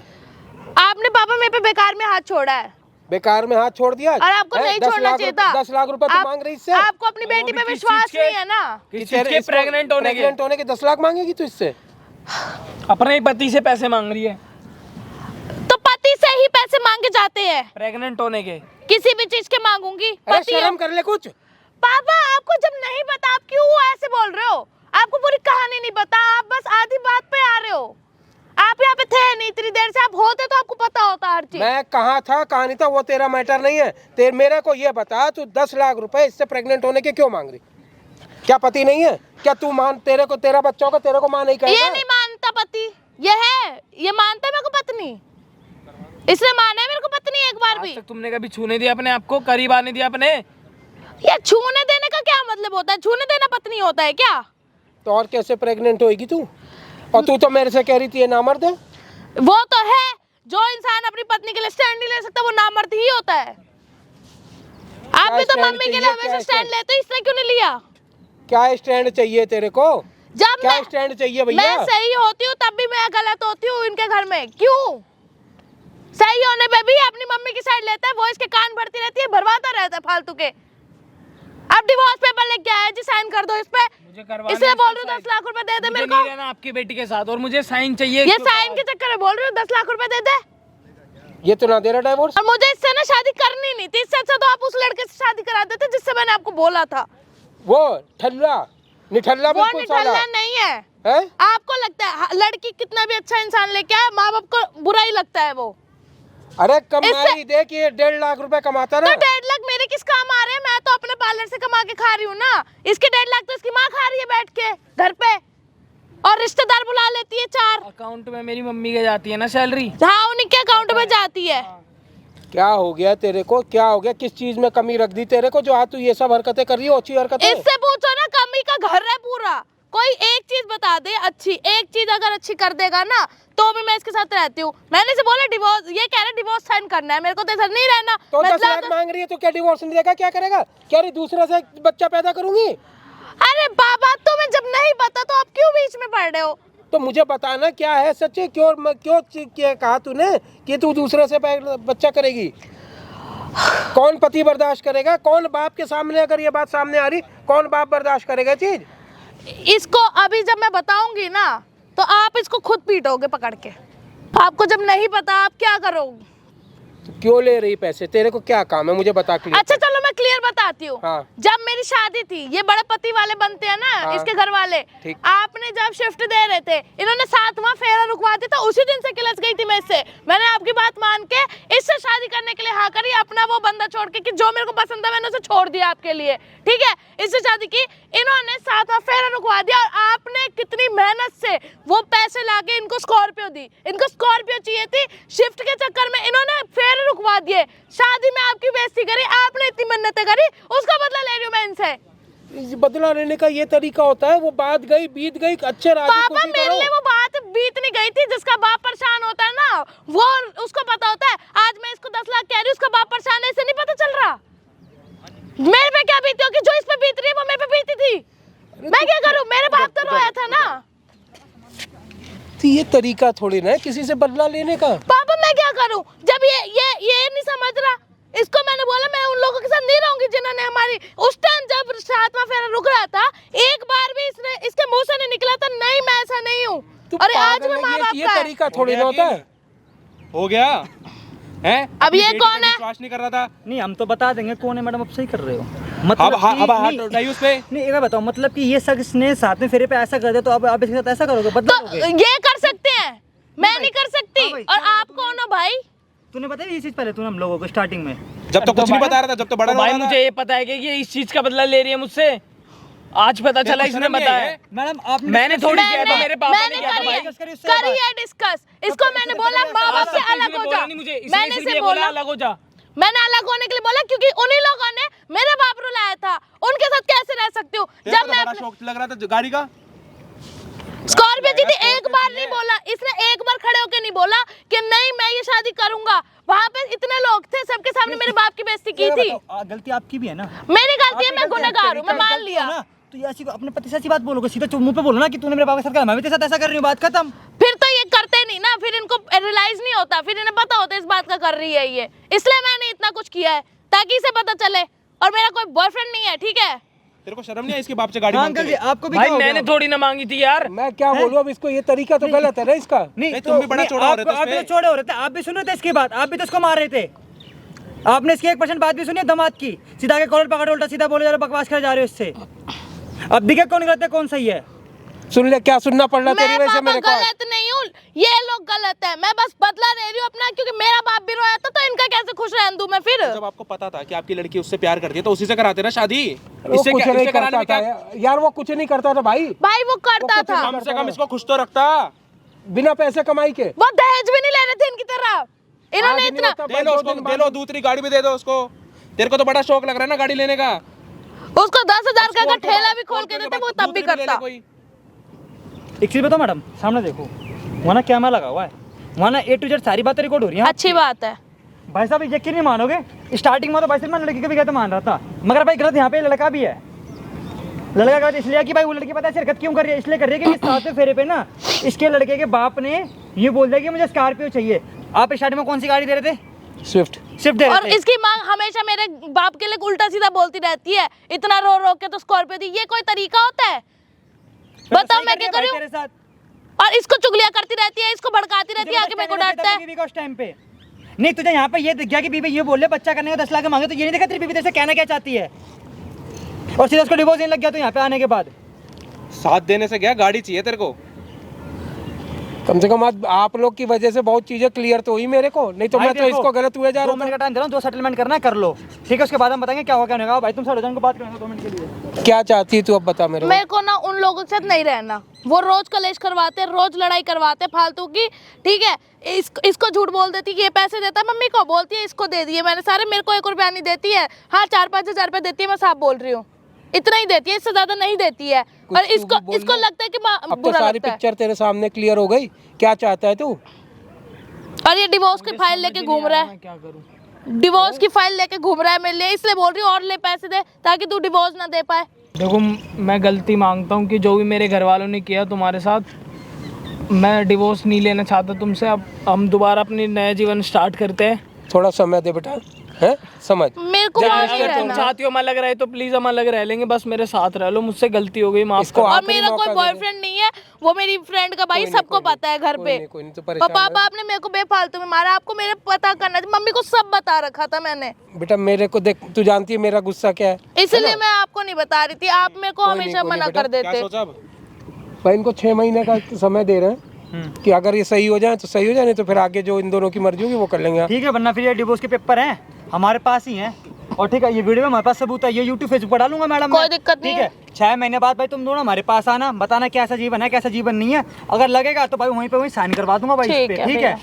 आपने पापा मेरे पे बेकार में हाथ छोड़ा है बेकार में हाथ छोड़ दिया। और आपको नहीं छोड़ना चाहिए था। 10 लाख रुपए तू मांग रही इससे? आपको अपनी बेटी पे विश्वास नहीं है ना। किस चीज के? प्रेग्नेंट होने के 10 लाख मांगेगी तू इससे? अपने ही पति से पैसे मांग रही है, तो पति से ही पैसे मांगे जाते हैं। प्रेग्नेंट होने के। किसी भी चीज के मांगूंगी। अरे पति शर्म कर ले कुछ। पापा आपको जब नहीं पता आप क्यों ऐसे बोल रहे हो? आपको पूरी कहानी नहीं पता, आप बस आधी बात पे आ रहे हो। आप यहाँ पे थे नहीं इतनी देर से, आप होते तो आपको पता होता हर चीज। मैं कहाँ था, कहाँ नहीं था, वो तेरा मैटर नहीं है। मेरे को ये बता, तू 10 लाख रुपए इससे प्रेग्नेंट होने के क्यों मांग रही? क्या पति नहीं है? क्या तू तेरे को तेरा बच्चा होगा, तेरे को माँ नहीं ये कहेगा? नहीं मानता पति, ये मानता है मेरे को पत्नी। इसने माना है मेरे को पत्नी एक बार भी। आज तक तुमने कभी छूने दिया अपने आप को, करीब आने दिया अपने? ये छूने देने का क्या मतलब होता है? छूने देना पत्नी होता है क्या? तो और कैसे प्रेग्नेंट होएगी तू? और तू तो मेरे से कह रही थी ये नामर्द है। वो तो है, जो इंसान अपनी पत्नी के लिए स्टैंड नहीं ले सकता वो नामर्द ही होता है। आप भी तो स्टैंड मम्मी के लिए चाहिए? हमेशा क्या स्टैंड लेते हो, इसने क्यों नहीं लिया? क्या स्टैंड चाहिए तेरे को? जब क्या मैं स्टैंड चाहिए भैया? मैं सही होती हूँ तब भी मैं गलत होती हूँ इनके घर में। क्यों? सही होने पे भी अपनी मम्मी की साइड लेता है। वो इसके कान भरती रहती है, भरवाता रहता है फालतू के। अब डिवोर्स पेपर लेके आया जी, साइन कर दो इस पे। मुझे करवाना इसलिए है बोल इसका रही हूँ 10 साइन। लाख रुपए दे दे मुझे मेरे नहीं को। रहना आपकी बेटी के साथ, और मुझे साइन चाहिए ये इसके साइन ऊपर। के चक्कर में बोल रही हूँ 10 लाख रुपए दे दे। ये तो ना दे रहा डाइवोर्स। और मुझे इससे ना शादी करनी नहीं थी। इससे अच्छा तो आप उस लड़के से शादी करा देते जिससे मैंने आपको बोला था। वो ठल्ला निठल्ला वो बिल्कुल साला निठल्ला नहीं है। है। आपको लगता है लड़की कितना भी अच्छा इंसान लेके आए, माँ बाप को बुरा ही लगता है वो। अरे कमाई देख, ये 1.5 लाख रुपए कमाता ना। तो 1.5 लाख मेरे किस काम आ रहे हैं? मैं तो अपने पार्लर से कमा के खा रही हूँ ना। इसके 1.5 लाख तो इसकी माँ खा रही है बैठ के घर पे, और रिश्तेदार बुला लेती है 4। अकाउंट में मेरी मम्मी के जाती है ना सैलरी। हाँ, उन्हीं के अकाउंट में जाती है। क्या हो गया तेरे को, क्या हो गया? किस चीज में कमी रख दी तेरे को जो आज तू ये सब हरकतें कर रही हो? अच्छी हरकतें? इससे पूछो ना, कमी का घर है पूरा। कोई एक चीज बता दे अच्छी, एक चीज अगर अच्छी कर देगा ना तो भी मैं इसके साथ रहती हूँ। मैंने इसे बोला डिवोर्स, ये कह रहे डिवोर्स साइन करना है, मेरे को तो इधर नहीं रहना। तो 10 मतलब लाख मांग रही है तो क्या डिवोर्स नहीं देगा? क्या करेगा? क्या रही दूसरे से बच्चा पैदा करूंगी? अरे बाबा, तुम्हें जब नहीं पता तो आप क्यों बीच में पड़ रहे हो? तो मुझे बताना क्या है सच्चे, क्यों कहा तूने कि तू दूसरे से बच्चा करेगी? कौन पति बर्दाश्त करेगा? कौन बाप के सामने, अगर ये बात सामने आ रही, कौन बाप बर्दाश्त करेगा चीज? इसको अभी जब मैं बताऊंगी ना तो आप इसको खुद पीटोगे पकड़ के। आपको जब नहीं पता आप क्या करोगे? क्यों ले रही पैसे? तेरे को क्या काम है मुझे बता क्लियर। अच्छा चलो मैं क्लियर बताती हूँ। हाँ। जब मेरी शादी थी, ये बड़े पति वाले बनते हैं ना, हाँ। इसके घर वाले, ठीक। आपने जब शिफ्ट दे रहे थे, इन्होंने 7वां फेरा रुकवा दिया था। उसी दिन से किलस गई थी मैं इससे। मैंने आपकी बात मान के इससे शादी करने के लिए हाँ करी, अपना वो बंदा छोड़ के कि जो मेरे को पसंद है मैंने उसे छोड़ दिया आपके लिए, ठीक है? इससे शादी की, इन्होंने 7वां फेरा रुकवा दिया और आपने कितनी मेहनत से वो पैसे लाके इनको स्कॉर्पियो दी। इनको स्कॉर्पियो चाहिए थी, शिफ्ट के चक्कर में इन्होंने फेरे रुकवा दिए। शादी में आपकी बेइज्जती करी, आपने इतनी मन्नतें करी, उसका बदला ले रही हूँ मैं इनसे। बदला लेने का ये तरीका होता है? वो बात गई बीत गई, अच्छे राजी पापा खुशी मेरे करो। लिए वो बात बीत नहीं गई थी। जिसका बाप परेशान होता है ना, वो उसको पता होता है। आज मैं इसको 10 लाख कह रही हूँ, उसका बाप परेशान है, इसे नहीं पता चल रहा मेरे पे क्या बीती होगी? जो इस पे बीत रही है वो मेरे पे बीती थी। मैं क्या करूँ? मेरे बाप तो रोया था ना। तो ये तरीका थोड़ी ना है किसी से बदला लेने का। पापा मैं क्या करूं? जब ये नहीं समझ रहा, इसको मैंने बोला मैं उन लोगों के साथ नहीं रहूंगी जिन्होंने हमारी, उस टाइम जब 7वां फेरा रुक रहा था, एक बार भी इसके मुंह से नहीं निकला था नहीं मैं ऐसा नहीं हूँ। अरे आज मैं माँ बाप ये का है। तरीका थोड़ी ना होता है। हो गया है? अब ये कौन है? विश्वास नहीं कर रहा था। नहीं हम तो बता देंगे कौन है मैडम, अब सही कर रहे हो। मतलब अब हाथ नहीं, उठाइए उस पे। नहीं एक बार बताओ, मतलब कि ये शख्स ने 7वें फेरे पे ऐसा कर दिया तो अब आप इसके साथ ऐसा करोगे? बदला तो लोगे? ये कर सकते हैं, मैं नहीं कर सकती। हाँ भाई, और क्या आप कौन हो भाई? तूने बताया ये चीज पहले तूने हम लोगों को स्टार्टिंग में? जब तो कुछ नहीं बता रहा था, जब तो बड़ा भाई हो रहा मुझे ये पता है कि ये इस चीज का बदला ले रही है मुझसे। आज पता चला को इसने शर्म नहीं आई बताया। है? मैडम आपने मैंने थोड़ी किया था, मेरे पापा ने मैंने किया था करी भाई। है, करी है डिस्कस। इसको मैंने बोला माँ बाप से अलग हो जा। मैंने इसे बोला अलग हो जा। मैंने अलग होने के लिए बोला क्योंकि उन्हीं लोगों ने मेरे बाप रुलाया था। उनके साथ कैसे रह सकती हूँ? तेरे जब को तो मैं बड़ा शौक लग रहा था गाड़ी का। स्कॉर्पियो जी थी, एक बार नहीं बोला इसने, एक बार खड़े होके नहीं बोला कि नहीं मैं ये शादी करूंगा। वहाँ पे इतने लोग थे, सबके सामने मेरे बाप की बेइज्जती की थी। गलती आपकी भी है ना। मेरी गलती है, मैं गुनहगार हूँ, मैं मान लिया। तो ये ऐसी अपने पति से ऐसी बात बोलोगे, सीधा मुंह पे बोलो ना कि तूने मेरे बाप के साथ करा, मैं भी तेरे साथ ऐसा कर रही हूँ, बात खत्म। फिर तो ये करते नहीं ना, फिर इनको रियलाइज नहीं होता, फिर इन्हें पता होता है इस बात का कर रही है ये। इसलिए मैंने इतना कुछ किया है ताकि इसे पता चले। और मेरा कोई बॉयफ्रेंड नहीं है, ठीक है? तेरे को शर्म नहीं है इसके बाप से गाड़ी मांगते अंकल जी हुए? आपको भी भाई क्या हो गया? मैंने थोड़ी ना मांगी थी यार। मैं क्या बोलूं अब इसको? ये तरीका तो गलत है ना इसका। नहीं, तुम भी बड़ा चौड़ा हो रहे थे आप भी इसमें। तो चौड़े हो रहे थे, आप भी सुन रहे थे इसकी बात, आप भी तो इसको मार रहे थे। आपने इसकी 1% बात भी सुनी है दमाद की? सीधा के कॉलर पकड़ उल्टा सीधा बोले जा रहे हो, बकवास करे जा रहे हो इससे। अब दिखे कौन गलत है कौन सही है? सुन ले, क्या सुनना पड़ रहा तेरी मैं वजह से पापा मेरे को? गलत नहीं हूँ, ये लोग गलत है। मैं बस बदला ले रही हूँ अपना, क्योंकि मेरा बाप भी रोया था तो इनका कैसे खुश रहने दूं मैं फिर? जब आपको पता था कि आपकी लड़की उससे प्यार करती है तो उसी से कराते ना शादी। वो इससे कुछ क्या, नहीं इससे कराने करता में था क्या? यार, वो कुछ नहीं करता था भाई। भाई वो करता था, कम से कम इसको खुश तो रखता। बिना पैसे कमाई के। वो दहेज भी नहीं ले रहे थे इनकी तरह। इन्होंने आज नहीं इतना होता दे भाई, लो 2 उसको, दिन दे बाद। लो दूसरी गाड़ी भी दे दो उसको। तेरे को तो बड़ा शौक लग रहा है ना गाड़ी लेने का। उसको 10,000 का अगर ठेला भी खोल के स्कॉर्पियो देते वो बाद तब भी दूसरी ले ले करता। कोई। एक चीज बताओ मैडम, सामने देखो, वहाँ ना कैमरा लगा हुआ है, वहाँ ना A to Z सारी बातें रिकॉर्ड हो रही हैं। अच्छी बात है। भाई साहब यकीन नहीं मानोगे, स्टार्टिंग में तो भाई साहब मैं लड़की को भी कहते मान रहा था, मगर भाई गलत यहाँ पे लड़का भी है। लड़का गलत इसलिए कि भाई वो लड़की पता है हरकत क्यों कर रही है, इसलिए कर रही है कि 7वें फेरे पे ना इसके लड़के के बाप ने ये बोल दिया कि मुझे स्कॉर्पियो चाहिए। आप स्टार्टिंग में कौन सी गाड़ी दे रहे थे? स्विफ्ट। स्विफ्ट दे और रहे थे। इसकी माँ हमेशा मेरे बाप के लिए उल्टा सीधा बोलती रहती है, इतना रो रो के तो स्कॉर्पियो दी। ये कोई तरीका होता है? फिर तो बताओ सही मैं कर क्या रही है भाई करूं? तेरे साथ। और इसको चुगलियां करती रहती है, इसको भड़काती रहती है, आके मेरे को डांटता है। बीवी का उस टाइम पे नहीं, तुझे यहाँ पे ये दिख गया कि बीवी ये बोल रहे बच्चा करने का 10 लाख मांगे, तो ये नहीं देखा तेरी बीवी तेरे से कहना क्या चाहती है, और सीधा उसको डिवोर्स देने लग गया तो यहाँ पे आने के बाद। साथ देने से क्या, गाड़ी चाहिए तेरे को। कम से कम आज आप लोग की वजह से बहुत चीजें क्लियर तो हुई मेरे को, नहीं तो भाई मैं तो देखो, इसको गलत हुए जा 2 रहा मिनट था। का टाइम दे रहा हूँ, जो सेटलमेंट करना है कर लो, ठीक है? उसके बाद हम बताएंगे क्या होगा क्या नहीं होगा। भाई तुम सारे जन को बात करेंगे 2 मिनट के लिए। क्या चाहती है तू, अब बता मेरे को। मेरे को ना उन लोगों के साथ नहीं रहना, वो रोज कलेश करवाते, रोज लड़ाई करवाते फालतू की, ठीक है? इसको झूठ बोल देती कि ये पैसे देता है, मम्मी को बोलती है इसको दे दिए मैंने सारे, मेरे को 1 रुपया नहीं देती है। हाँ 4-5 हज़ार रुपये देती है, मैं साफ बोल रही हूँ, इतना ही देती है, इससे ज्यादा नहीं देती है। कुछ और तू भी बोल इसको ले। लगता है कि अब तो बुरा सारी लगता है। पिक्चर तेरे सामने क्लियर हो गई, क्या चाहता है तू। और ये डिवोर्स की फाइल लेके घूम रहा मैं है, क्या करूँ? डिवोर्स की फाइल लेके घूम रहा है मेरे लिए, इसलिए बोल रही हूँ और ले पैसे दे ताकि तू डिवोर्स ना दे पाए। देखो मैं गलती मांगता हूँ कि जो भी मेरे घर वालों ने किया तुम्हारे साथ, मैं डिवोर्स नहीं लेना चाहता तुमसे। अब हम दोबारा अपनी नया जीवन स्टार्ट करते हैं। थोड़ा समय दे बेटा, है समझ। मेरे को वहाँ नहीं अगर तुम रहना। चाहती हो हम अलग रहे तो प्लीज हम अलग रह लेंगे, बस मेरे साथ रह लो, मुझसे गलती हो गई, माफ इसको करो। और आखिरी मेरा मौका कोई दे दे। बॉयफ्रेंड नहीं है, वो मेरी फ्रेंड का भाई, कोई नहीं, सबको कोई पता है घर कोई पे। नहीं, कोई नहीं, तो परेशान पापा मत। बाप ने मेरे को बेफालतू में मारा, आपको मेरे पता करना था, मम्मी को सब बता रखा था मैंने, बेटा मेरे को देख, तू जानती है मेरा गुस्सा क्या है। इसलिए मैं आपको नहीं बता रही थी, आप मेरे को कोई नहीं, हमेशा कोई नहीं मना बेटा, कर क्या देते। सोचा अब? भाई इनको 6 महीने का समय दे रहे हैं कि अगर ये सही हो जाए तो सही हो जाए, नहीं तो फिर आगे जो इन दोनों की मर्जी होगी वो कर लेंगे। ठीक है, वरना फिर ये डिवोर्स के पेपर हैं हमारे पास ही हैं, और ठीक है ये वीडियो में हमारे पास सबूत है, ये यूट्यूब फेसबुक पर डालूंगा मैडम। कोई मैं। दिक्कत नहीं ठीक है, 6 महीने बाद भाई तुम दोनों हमारे पास आना, बताना कैसा जीवन है कैसा जीवन नहीं है, अगर लगेगा तो भाई वहीं पे वहीं साइन करवा दूंगा भाई इस ठीक पे, है ठीक भैया। है?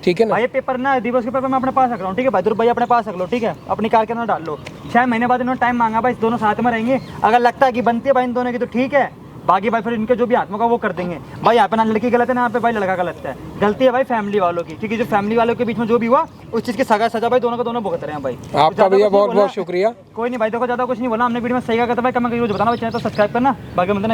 ठीक है ना। भाई ये पेपर ना, दिवस के पेपर मैं अपने पास रख रहा हूँ, ठीक है? बहादुर भाई अपने पास रख लो, ठीक है? अपनी कार के अंदर डाल लो। 6 महीने बाद इन्होंने टाइम मांगा भाई, दोनों साथ में रहेंगे, अगर लगता है कि बनती है भाई इन दोनों की तो ठीक है, बाकी भाई फिर इनके जो भी हाथ में होगा वो कर देंगे। भाई यहाँ पे ना लड़की गलत है ना यहाँ पे भाई लड़का गलत है, गलती है भाई फैमिली वालों की, क्योंकि जो फैमिली वालों के बीच में जो भी हुआ उस चीज़ की सजा भाई दोनों का दोनों भुगत रहे हैं भाई। तो आपका ज़्यादा भैया कुछ नहीं बहुत बोलना। बहुत शुक्रिया। कोई नहीं भाई, देखो ज़्यादा कुछ नहीं बोला हमने, वीडियो में सही कहा था भाई, कमेंट करके बताना, चैनल तो सब्सक्राइब करना, बाकी मतलब